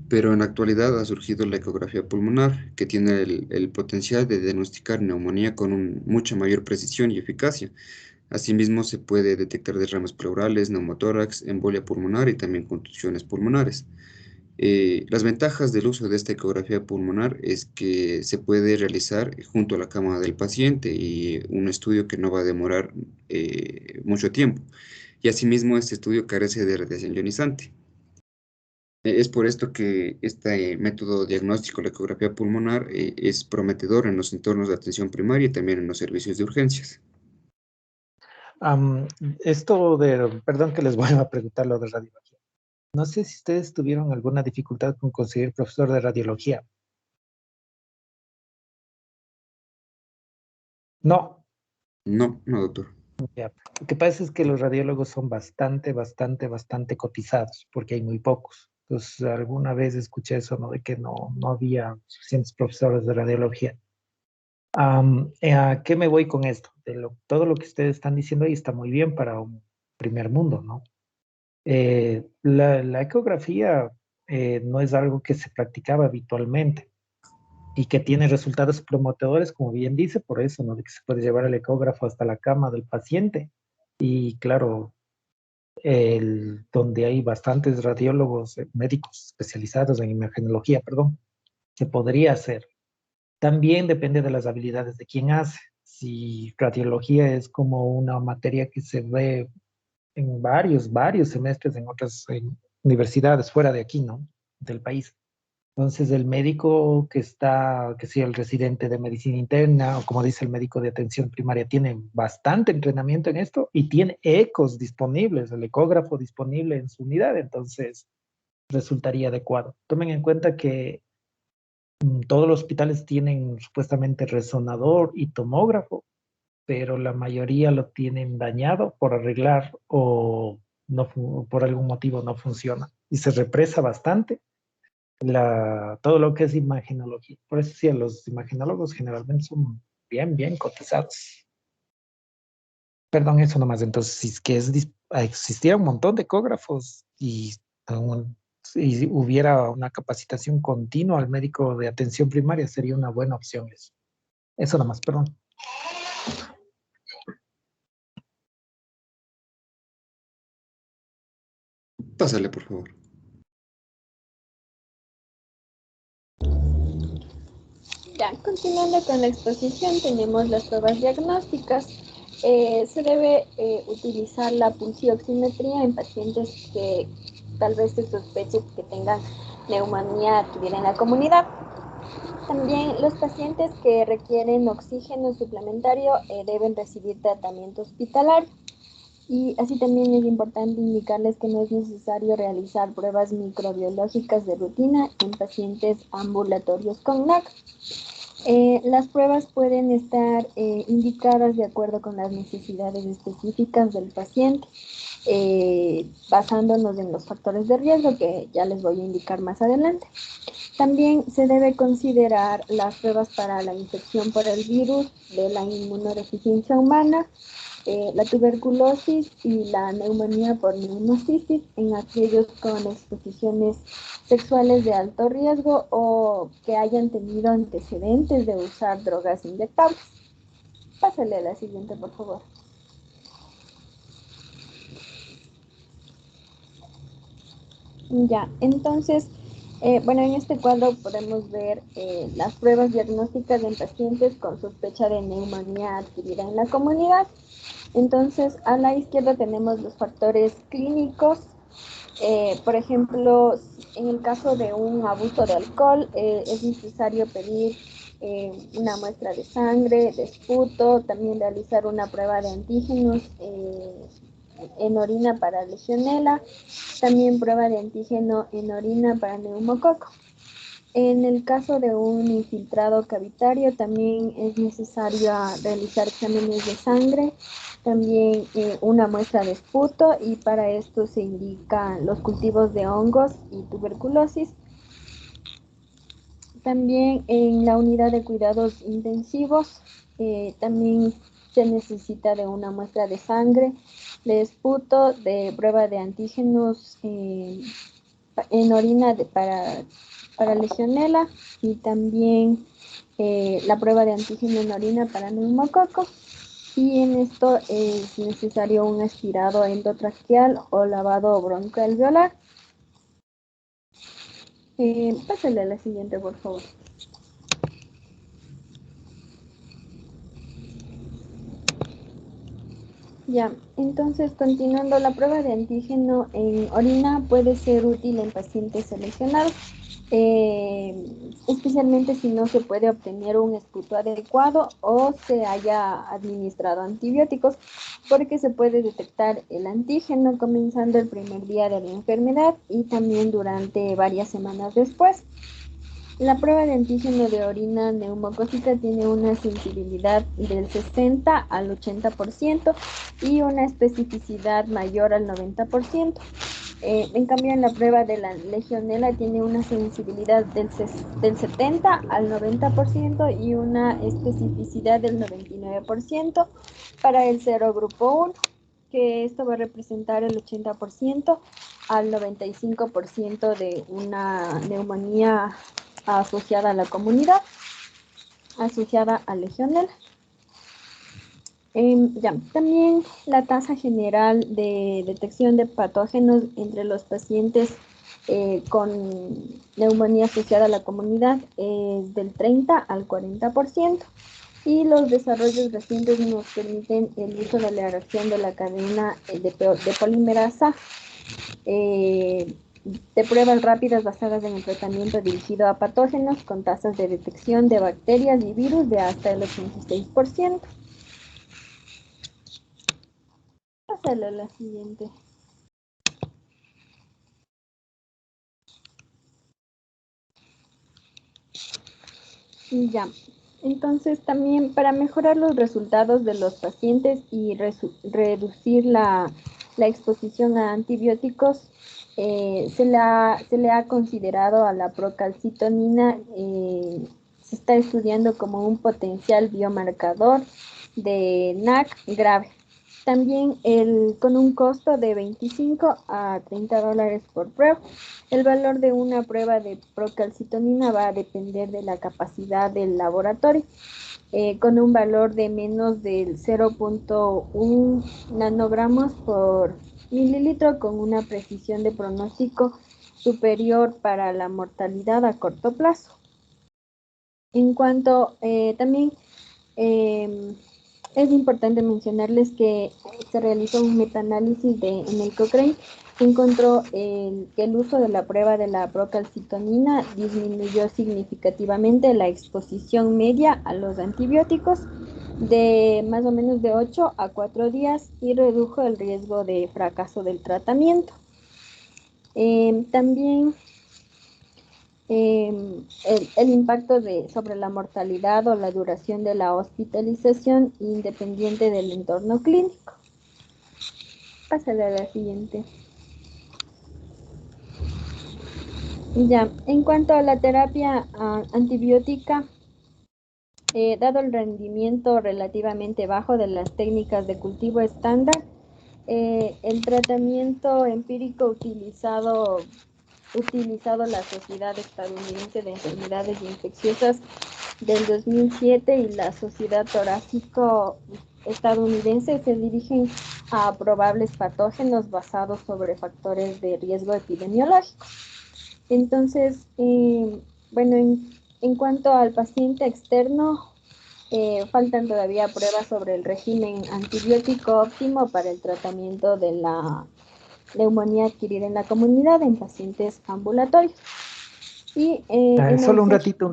pero en la actualidad ha surgido la ecografía pulmonar, que tiene el potencial de diagnosticar neumonía con mucha mayor precisión y eficacia. Asimismo, se puede detectar derrames pleurales, neumotórax, embolia pulmonar y también contusiones pulmonares. Las ventajas del uso de esta ecografía pulmonar es que se puede realizar junto a la cama del paciente y un estudio que no va a demorar mucho tiempo. Y asimismo, este estudio carece de radiación ionizante. Es por esto que este método diagnóstico, la ecografía pulmonar, es prometedor en los entornos de atención primaria y también en los servicios de urgencias. Perdón que les vuelva a preguntar lo de radiología. No sé si ustedes tuvieron alguna dificultad con conseguir profesor de radiología. No. No, doctor. Ya. Lo que pasa es que los radiólogos son bastante cotizados, porque hay muy pocos. Entonces, alguna vez escuché eso, ¿no? De que no había suficientes profesores de radiología. ¿A qué me voy con esto? Todo lo que ustedes están diciendo ahí está muy bien para un primer mundo, ¿no? La ecografía no es algo que se practicaba habitualmente y que tiene resultados prometedores, como bien dice, por eso, ¿no? De que se puede llevar el ecógrafo hasta la cama del paciente. Y claro, donde hay bastantes radiólogos, médicos especializados en imagenología, perdón, se podría hacer. También depende de las habilidades de quien hace. Si radiología es como una materia que se ve en varios semestres en otras universidades fuera de aquí, ¿no? Del país. Entonces, el médico que sea el residente de medicina interna, o como dice el médico de atención primaria, tiene bastante entrenamiento en esto y tiene ecos disponibles, el ecógrafo disponible en su unidad, entonces resultaría adecuado. Tomen en cuenta que todos los hospitales tienen supuestamente resonador y tomógrafo, pero la mayoría lo tienen dañado por arreglar o no, por algún motivo no funciona y se represa bastante todo lo que es imagenología. Por eso sí, los imagenólogos generalmente son bien cotizados. Perdón, eso nomás. Entonces, si es que existiera un montón de ecógrafos y hubiera una capacitación continua al médico de atención primaria, sería una buena opción eso. Eso nomás, perdón. Pásale, por favor. Ya, continuando con la exposición, tenemos las pruebas diagnósticas. Se debe utilizar la pulsioximetría en pacientes que tal vez se sospeche que tengan neumonía adquirida en la comunidad. También los pacientes que requieren oxígeno suplementario deben recibir tratamiento hospitalario. Y así también es importante indicarles que no es necesario realizar pruebas microbiológicas de rutina en pacientes ambulatorios con NAC. Las pruebas pueden estar indicadas de acuerdo con las necesidades específicas del paciente, basándonos en los factores de riesgo que ya les voy a indicar más adelante. También se debe considerar las pruebas para la infección por el virus de la inmunodeficiencia humana, la tuberculosis y la neumonía por neumocitis en aquellos con exposiciones sexuales de alto riesgo o que hayan tenido antecedentes de usar drogas inyectables. Pásale a la siguiente, por favor. Ya, entonces, bueno, en este cuadro podemos ver las pruebas diagnósticas en pacientes con sospecha de neumonía adquirida en la comunidad. Entonces, a la izquierda tenemos los factores clínicos. Por ejemplo, en el caso de un abuso de alcohol, es necesario pedir una muestra de sangre, de esputo, también realizar una prueba de antígenos en orina para legionela, también prueba de antígeno en orina para neumococo. En el caso de un infiltrado cavitario también es necesario realizar exámenes de sangre, también una muestra de esputo y para esto se indican los cultivos de hongos y tuberculosis. También en la unidad de cuidados intensivos también se necesita de una muestra de sangre, de esputo, de prueba de antígenos en orina para legionela y también la prueba de antígeno en orina para neumococo. Y en esto es necesario un aspirado endotraqueal o lavado broncoalveolar. Pásale a la siguiente, por favor. Ya, entonces continuando, la prueba de antígeno en orina puede ser útil en pacientes seleccionados, especialmente si no se puede obtener un esputo adecuado o se haya administrado antibióticos, porque se puede detectar el antígeno comenzando el primer día de la enfermedad y también durante varias semanas después. La prueba de antígeno de orina neumocócica tiene una sensibilidad del 60 al 80% y una especificidad mayor al 90%. En cambio, en la prueba de la legionela tiene una sensibilidad del 70 al 90% y una especificidad del 99% para el serogrupo 1, que esto va a representar el 80% al 95% de una neumonía asociada a la comunidad, asociada a legionela. Ya, también la tasa general de detección de patógenos entre los pacientes con neumonía asociada a la comunidad es del 30 al 40%. Y los desarrollos recientes nos permiten el uso de la reacción de la cadena de polimerasa de pruebas rápidas basadas en el tratamiento dirigido a patógenos con tasas de detección de bacterias y virus de hasta el 86%. Pásale a la siguiente. Y ya, entonces también para mejorar los resultados de los pacientes y reducir la exposición a antibióticos, se le ha considerado a la procalcitonina, se está estudiando como un potencial biomarcador de NAC grave. También con un costo de 25 a 30 dólares por prueba. El valor de una prueba de procalcitonina va a depender de la capacidad del laboratorio, con un valor de menos del 0.1 nanogramos por mililitro, con una precisión de pronóstico superior para la mortalidad a corto plazo. En cuanto también es importante mencionarles que se realizó un metaanálisis en el Cochrane que encontró que el uso de la prueba de la procalcitonina disminuyó significativamente la exposición media a los antibióticos de más o menos de 8 a 4 días y redujo el riesgo de fracaso del tratamiento. También el impacto sobre la mortalidad o la duración de la hospitalización independiente del entorno clínico. Pásale a la siguiente. Ya, en cuanto a la terapia antibiótica, dado el rendimiento relativamente bajo de las técnicas de cultivo estándar, el tratamiento empírico utilizado la Sociedad Estadounidense de Enfermedades Infecciosas del 2007 y la Sociedad Torácico Estadounidense se dirigen a probables patógenos basados sobre factores de riesgo epidemiológico. Entonces, bueno, en cuanto al paciente externo, faltan todavía pruebas sobre el régimen antibiótico óptimo para el tratamiento de la neumonía adquirida en la comunidad en pacientes ambulatorios. Y, solo un ratito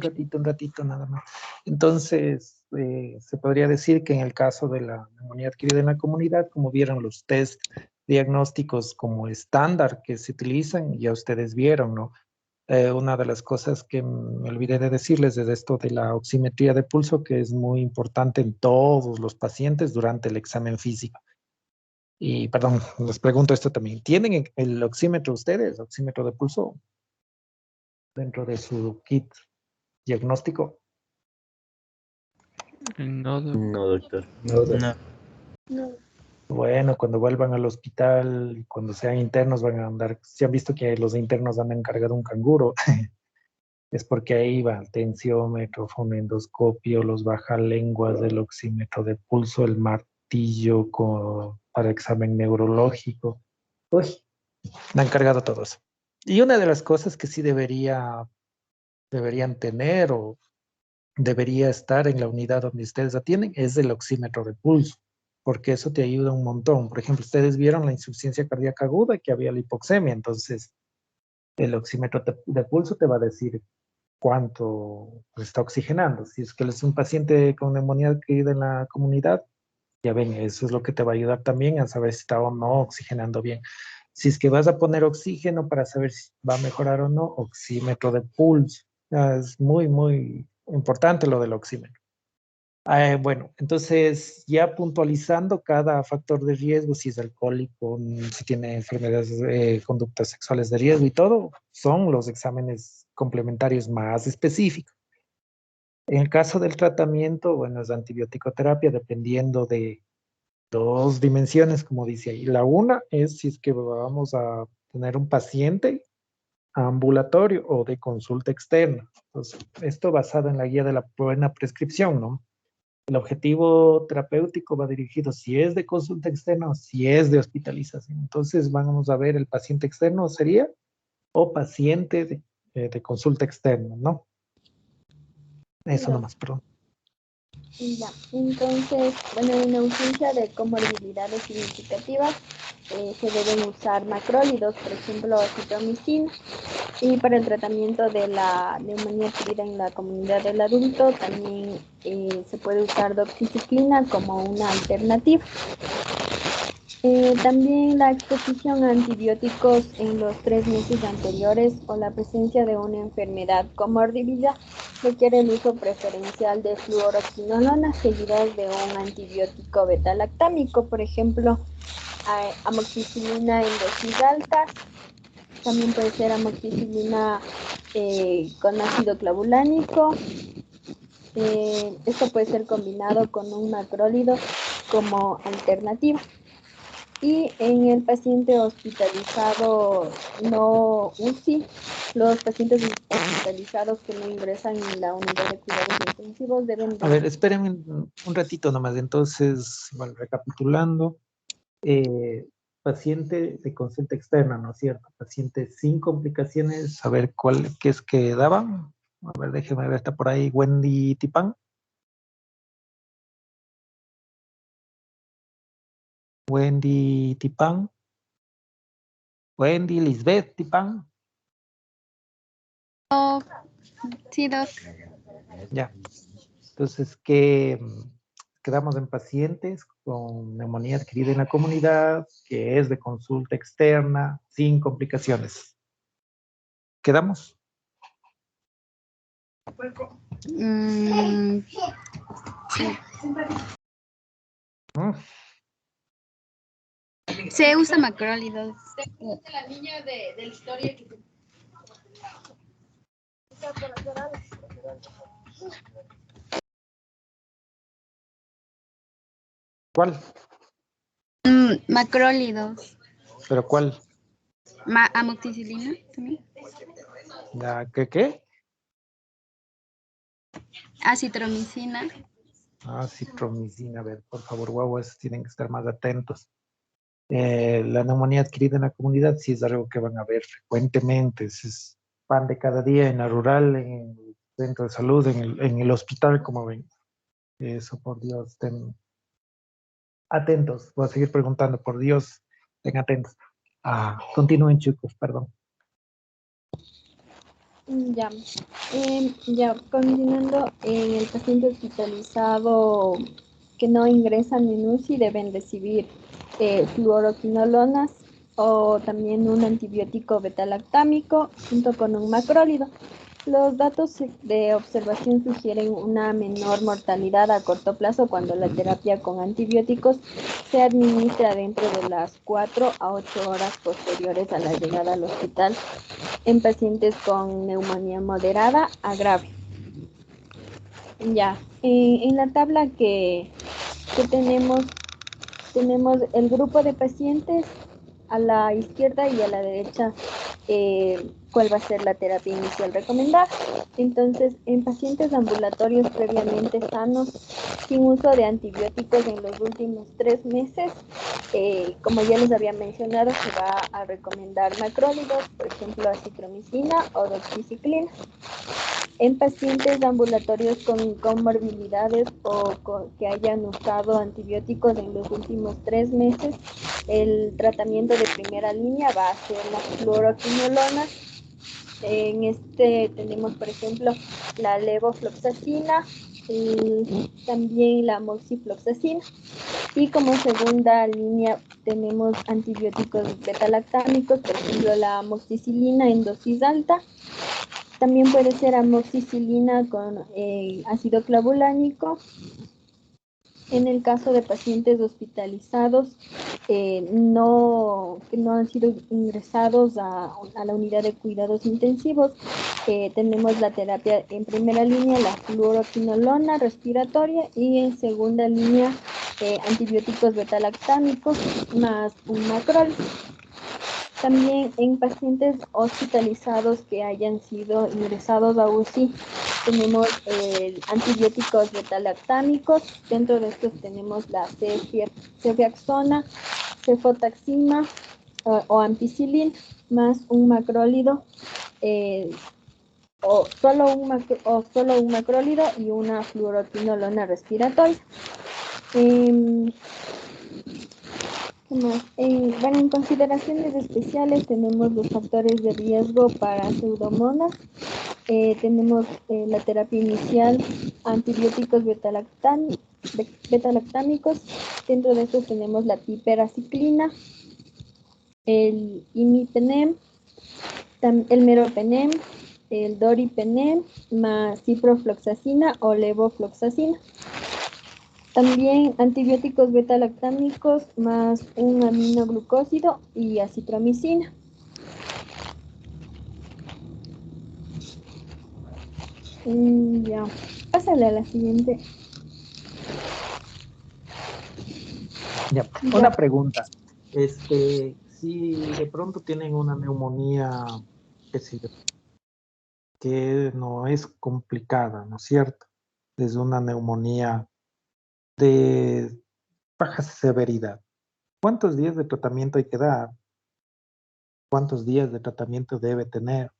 nada más. Entonces, se podría decir que en el caso de la neumonía adquirida en la comunidad, como vieron los test diagnósticos como estándar que se utilizan, ya ustedes vieron, ¿no? Una de las cosas que me olvidé de decirles es esto de la oximetría de pulso, que es muy importante en todos los pacientes durante el examen físico. Y, perdón, les pregunto esto también. ¿Tienen el oxímetro ustedes, oxímetro de pulso, dentro de su kit diagnóstico? No, No, doctor. No. Bueno, cuando vuelvan al hospital, cuando sean internos, van a andar, si han visto que los internos andan cargando un canguro, es porque ahí va el tensiómetro, fonendoscopio, los bajalenguas, el oxímetro de pulso, el martillo para examen neurológico. Uy, me han cargado todos. Y una de las cosas que sí deberían tener o debería estar en la unidad donde ustedes atienden es el oxímetro de pulso, porque eso te ayuda un montón. Por ejemplo, ustedes vieron la insuficiencia cardíaca aguda, que había la hipoxemia, entonces el oxímetro de pulso te va a decir cuánto está oxigenando. Si es que es un paciente con neumonía adquirida en la comunidad, ya ven, eso es lo que te va a ayudar también a saber si está o no oxigenando bien. Si es que vas a poner oxígeno para saber si va a mejorar o no, oxímetro de pulso. Es muy, muy importante lo del oxímetro. Bueno, entonces ya puntualizando cada factor de riesgo, si es alcohólico, si tiene enfermedades, conductas sexuales de riesgo y todo, son los exámenes complementarios más específicos. En el caso del tratamiento, bueno, es antibiótico-terapia dependiendo de dos dimensiones, como dice ahí. La una es si es que vamos a tener un paciente ambulatorio o de consulta externa. Entonces, esto basado en la guía de la buena prescripción, ¿no? El objetivo terapéutico va dirigido si es de consulta externa o si es de hospitalización. Entonces, vamos a ver el paciente externo sería o paciente de consulta externa, ¿no? Eso nomás, perdón. Ya, entonces, bueno, en ausencia de comorbilidades significativas, se deben usar macrólidos, por ejemplo, citromicina. Y para el tratamiento de la neumonía adquirida en la comunidad del adulto, también se puede usar doxiciclina como una alternativa. También la exposición a antibióticos en los 3 meses anteriores o la presencia de una enfermedad comórbida requiere el uso preferencial de fluoroquinolona seguidas de un antibiótico beta-lactámico, por ejemplo, amoxicilina en dosis altas. También puede ser amoxicilina con ácido clavulánico. Esto puede ser combinado con un macrólido como alternativa. Y en el paciente hospitalizado no UCI, los pacientes hospitalizados que no ingresan en la unidad de cuidados intensivos deben A ver, de... espérenme un ratito nomás. Entonces, bueno, recapitulando, paciente de consulta externa, ¿no es cierto? Paciente sin complicaciones, a ver qué es que daban. A ver, déjeme ver, está por ahí Wendy Tipán. Wendy Tipán. Wendy Lisbeth Tipán. Oh, sí, doc. Ya. Entonces, quedamos en pacientes con neumonía adquirida en la comunidad, que es de consulta externa, sin complicaciones. ¿Quedamos? Sí. ¿Mm? Se usa macrólidos. La niña de la historia que ¿Cuál? Macrólidos. ¿Pero cuál? Amoxicilina también. ¿Qué? Acitromicina. Citromicina, a ver, por favor, guaguas, tienen que estar más atentos. La neumonía adquirida en la comunidad sí es algo que van a ver frecuentemente, es pan de cada día en la rural, en el centro de salud, en el hospital, como ven. Eso, por Dios, estén atentos. Voy a seguir preguntando, por Dios, estén atentos. Continúen, chicos, perdón. Ya, continuando, en el paciente hospitalizado que no ingresan en UCI deben recibir fluoroquinolonas o también un antibiótico betalactámico junto con un macrólido. Los datos de observación sugieren una menor mortalidad a corto plazo cuando la terapia con antibióticos se administra dentro de las 4 a 8 horas posteriores a la llegada al hospital en pacientes con neumonía moderada a grave. Ya, en la tabla que tenemos el grupo de pacientes a la izquierda y a la derecha cuál va a ser la terapia inicial recomendada. Entonces, en pacientes ambulatorios previamente sanos, sin uso de antibióticos en los últimos 3 meses, como ya les había mencionado, se va a recomendar macrólidos, por ejemplo, acitromicina o doxiciclina. En pacientes ambulatorios con comorbilidades o que hayan usado antibióticos en los últimos 3 meses, el tratamiento de primera línea va a ser la fluoroquinolona. En este tenemos, por ejemplo, la levofloxacina y también la moxifloxacina. Y como segunda línea tenemos antibióticos betalactámicos, por ejemplo, la amoxicilina en dosis alta. También puede ser amoxicilina con ácido clavulánico. En el caso de pacientes hospitalizados que no han sido ingresados a la unidad de cuidados intensivos, tenemos la terapia en primera línea, la fluoroquinolona respiratoria, y en segunda línea antibióticos betalactámicos más un macrol. También en pacientes hospitalizados que hayan sido ingresados a UCI, tenemos antibióticos betalactámicos. Dentro de estos tenemos la cefiaxona, cefotaxima o ampicilina, más un macrólido, o solo un macrólido y una fluoroquinolona respiratoria. Bueno, en consideraciones especiales tenemos los factores de riesgo para pseudomonas. Tenemos la terapia inicial, antibióticos betalactámicos. Dentro de estos tenemos la piperaciclina, el imipenem, el meropenem, el doripenem, más ciprofloxacina o levofloxacina. También antibióticos betalactámicos más un aminoglucósido y acitromicina. Ya, pásale a la siguiente. Ya. Una pregunta. Si de pronto tienen una neumonía, qué sé yo, que no es complicada, ¿no es cierto? Es una neumonía de baja severidad. ¿Cuántos días de tratamiento hay que dar? ¿Cuántos días de tratamiento debe tener?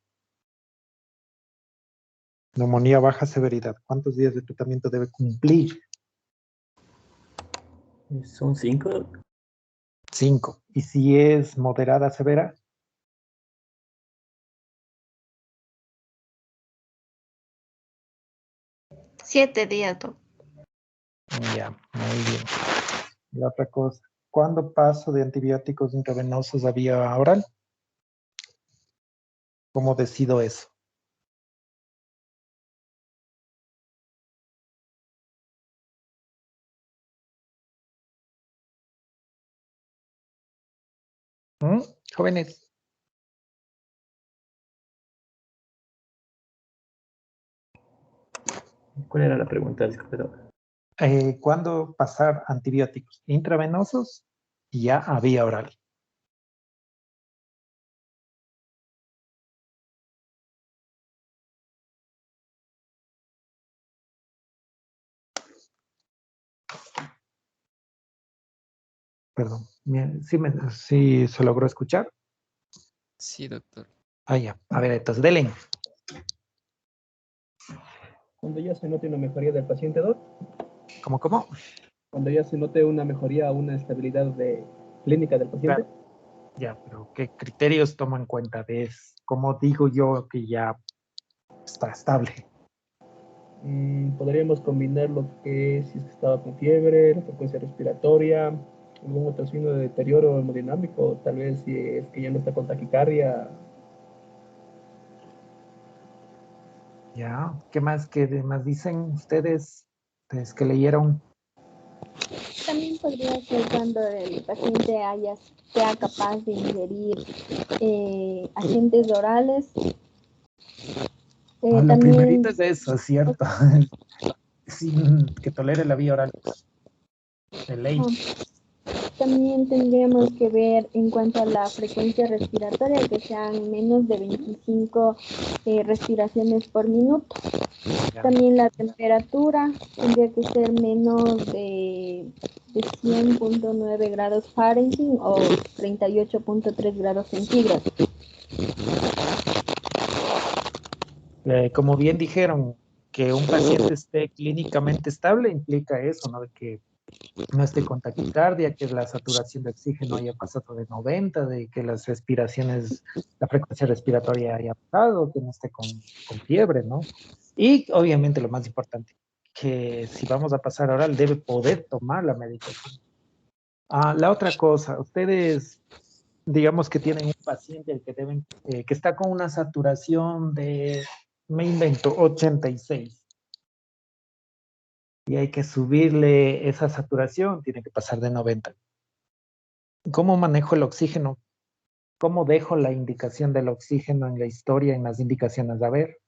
Neumonía baja severidad. ¿Cuántos días de tratamiento debe cumplir? Son 5. 5. ¿Y si es moderada severa? 7 días, doctor. Ya, muy bien. La otra cosa, ¿cuándo paso de antibióticos intravenosos a vía oral? ¿Cómo decido eso? ¿Mm? Jóvenes, ¿Cuál era la pregunta? Disculpe, doctor. ¿cuándo pasar antibióticos intravenosos ya a vía oral? Perdón, sí se logró escuchar. Sí, doctor. Ah, ya. A ver, entonces, dele. Cuando ya se note una mejoría del paciente, ¿Doc? ¿Cómo? Cuando ya se note una mejoría, una estabilidad clínica del paciente. Claro. Ya, pero ¿qué criterios tomo en cuenta de eso? ¿Cómo digo yo que ya está estable? Podríamos combinar lo que si es que estaba con fiebre, la frecuencia respiratoria, algún otro signo de deterioro hemodinámico, tal vez si es que ya no está con taquicardia. Ya, ¿qué más dicen ustedes que leyeron? También podría ser cuando el paciente sea capaz de ingerir agentes orales. La También primerita es eso, es cierto. Sin que tolere la vía oral. De ley. También tendríamos que ver en cuanto a la frecuencia respiratoria, que sean menos de 25 respiraciones por minuto. Ya. También la temperatura tendría que ser menos de 100.9 grados Fahrenheit o 38.3 grados centígrados. Como bien dijeron, que un paciente esté clínicamente estable implica eso, ¿no? De que no esté con taquicardia, que la saturación de oxígeno haya pasado de 90, de que las respiraciones, la frecuencia respiratoria haya bajado, que no esté con fiebre, ¿no? Y obviamente lo más importante, que si vamos a pasar oral debe poder tomar la medicación. La otra cosa, ustedes digamos que tienen un paciente al que que está con una saturación de, me invento, 86. Y hay que subirle esa saturación, tiene que pasar de 90. ¿Cómo manejo el oxígeno? ¿Cómo dejo la indicación del oxígeno en la historia, en las indicaciones? A ver.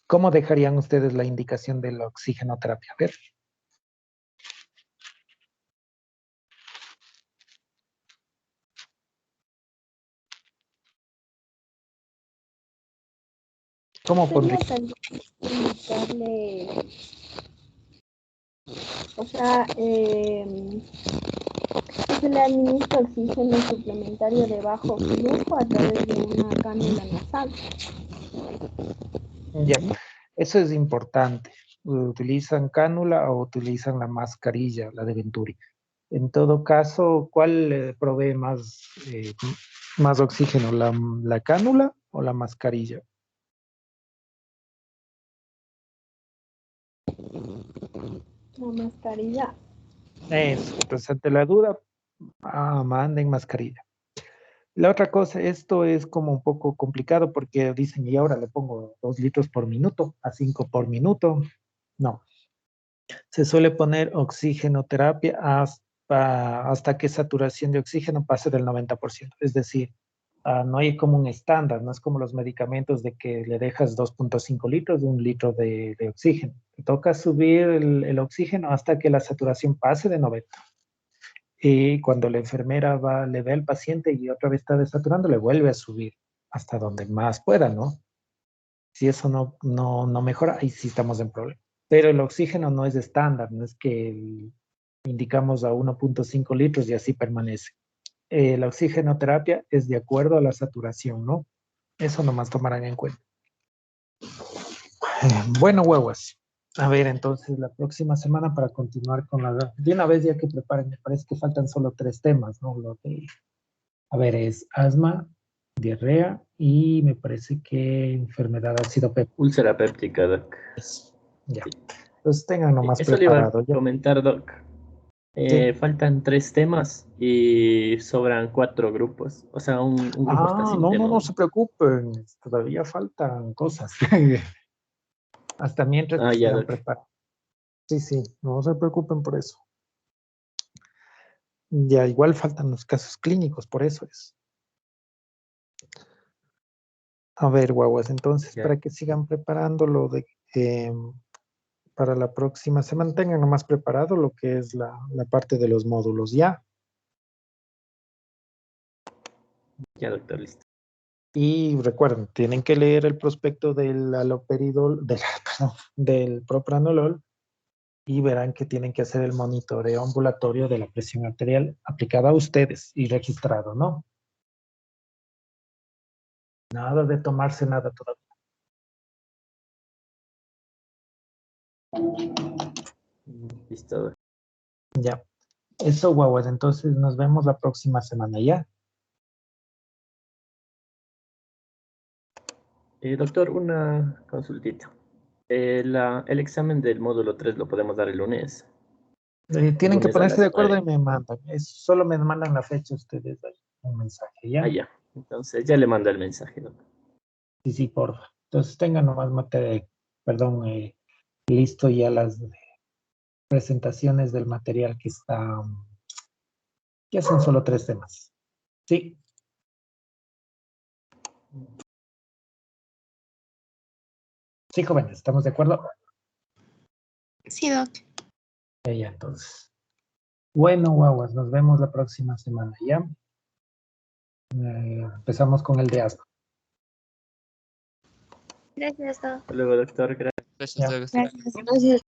¿Cómo dejarían ustedes la indicación de la oxigenoterapia? A ver. ¿Cómo pondría? Sería indicarle, o sea, se le administra oxígeno suplementario de bajo flujo a través de una cánula nasal. Ya, eso es importante. ¿Utilizan cánula o utilizan la mascarilla, la de Venturi? En todo caso, ¿cuál provee más oxígeno, la cánula o la mascarilla? La mascarilla. Eso, entonces ante la duda, manden mascarilla. La otra cosa, esto es como un poco complicado porque dicen, y ahora le pongo 2 litros por minuto a 5 por minuto. No, se suele poner oxigenoterapia hasta que saturación de oxígeno pase del 90%. Es decir, no hay como un estándar, no es como los medicamentos de que le dejas 2.5 litros de 1 litro de oxígeno. Te toca subir el oxígeno hasta que la saturación pase de 90. Y cuando la enfermera le ve al paciente y otra vez está desaturando, le vuelve a subir hasta donde más pueda, ¿no? Si eso no mejora, ahí sí estamos en problema. Pero el oxígeno no es estándar, no es que indicamos a 1.5 litros y así permanece. La oxigenoterapia es de acuerdo a la saturación, ¿no? Eso nomás tomarán en cuenta. Bueno, huevos. A ver, entonces la próxima semana para continuar con la... De una vez ya que preparen, me parece que faltan solo 3 temas, ¿no? A ver, es asma, diarrea y me parece que enfermedad ácido péptico. Úlcera péptica, Doc. Ya. Entonces tengan nomás Eso le iba preparado. a comentar, Doc. Sí. Faltan 3 temas y sobran 4 grupos. O sea, un grupo está sin tema. No se preocupen. Todavía faltan cosas. Hasta mientras que ya, sigan Doc. preparados. Sí, no se preocupen por eso. Ya, igual faltan los casos clínicos, por eso es. A ver, guaguas, entonces, Ya. para que sigan preparando lo de... para la próxima semana, tengan nomás preparado lo que es la parte de los módulos, ¿ya? Ya, doctor, listo. Y recuerden, tienen que leer el prospecto del haloperidol, del propranolol, y verán que tienen que hacer el monitoreo ambulatorio de la presión arterial aplicada a ustedes y registrado, ¿no? Nada de tomarse nada todavía. Listo, Doc. Ya. Eso, guaguas. Entonces nos vemos la próxima semana, ¿ya? Doctor, una consultita. El examen del módulo 3 lo podemos dar el lunes. Tienen que Lunes a ponerse de las acuerdo 9. y me mandan. Solo me mandan la fecha ustedes ahí, un mensaje, ¿ya? Ya. Entonces ya le mando el mensaje, doctor. Sí, porfa. Entonces tengan nomás listo ya las presentaciones del material que está. Ya son solo 3 temas. Sí. Sí, jóvenes, ¿estamos de acuerdo? Sí, Doc. Ya, entonces. Bueno, guaguas, nos vemos la próxima semana, ¿ya? Empezamos con el de asma. Gracias, Doc. Hasta luego, doctor. Gracias. Gracias, Ya. Doc. Gracias.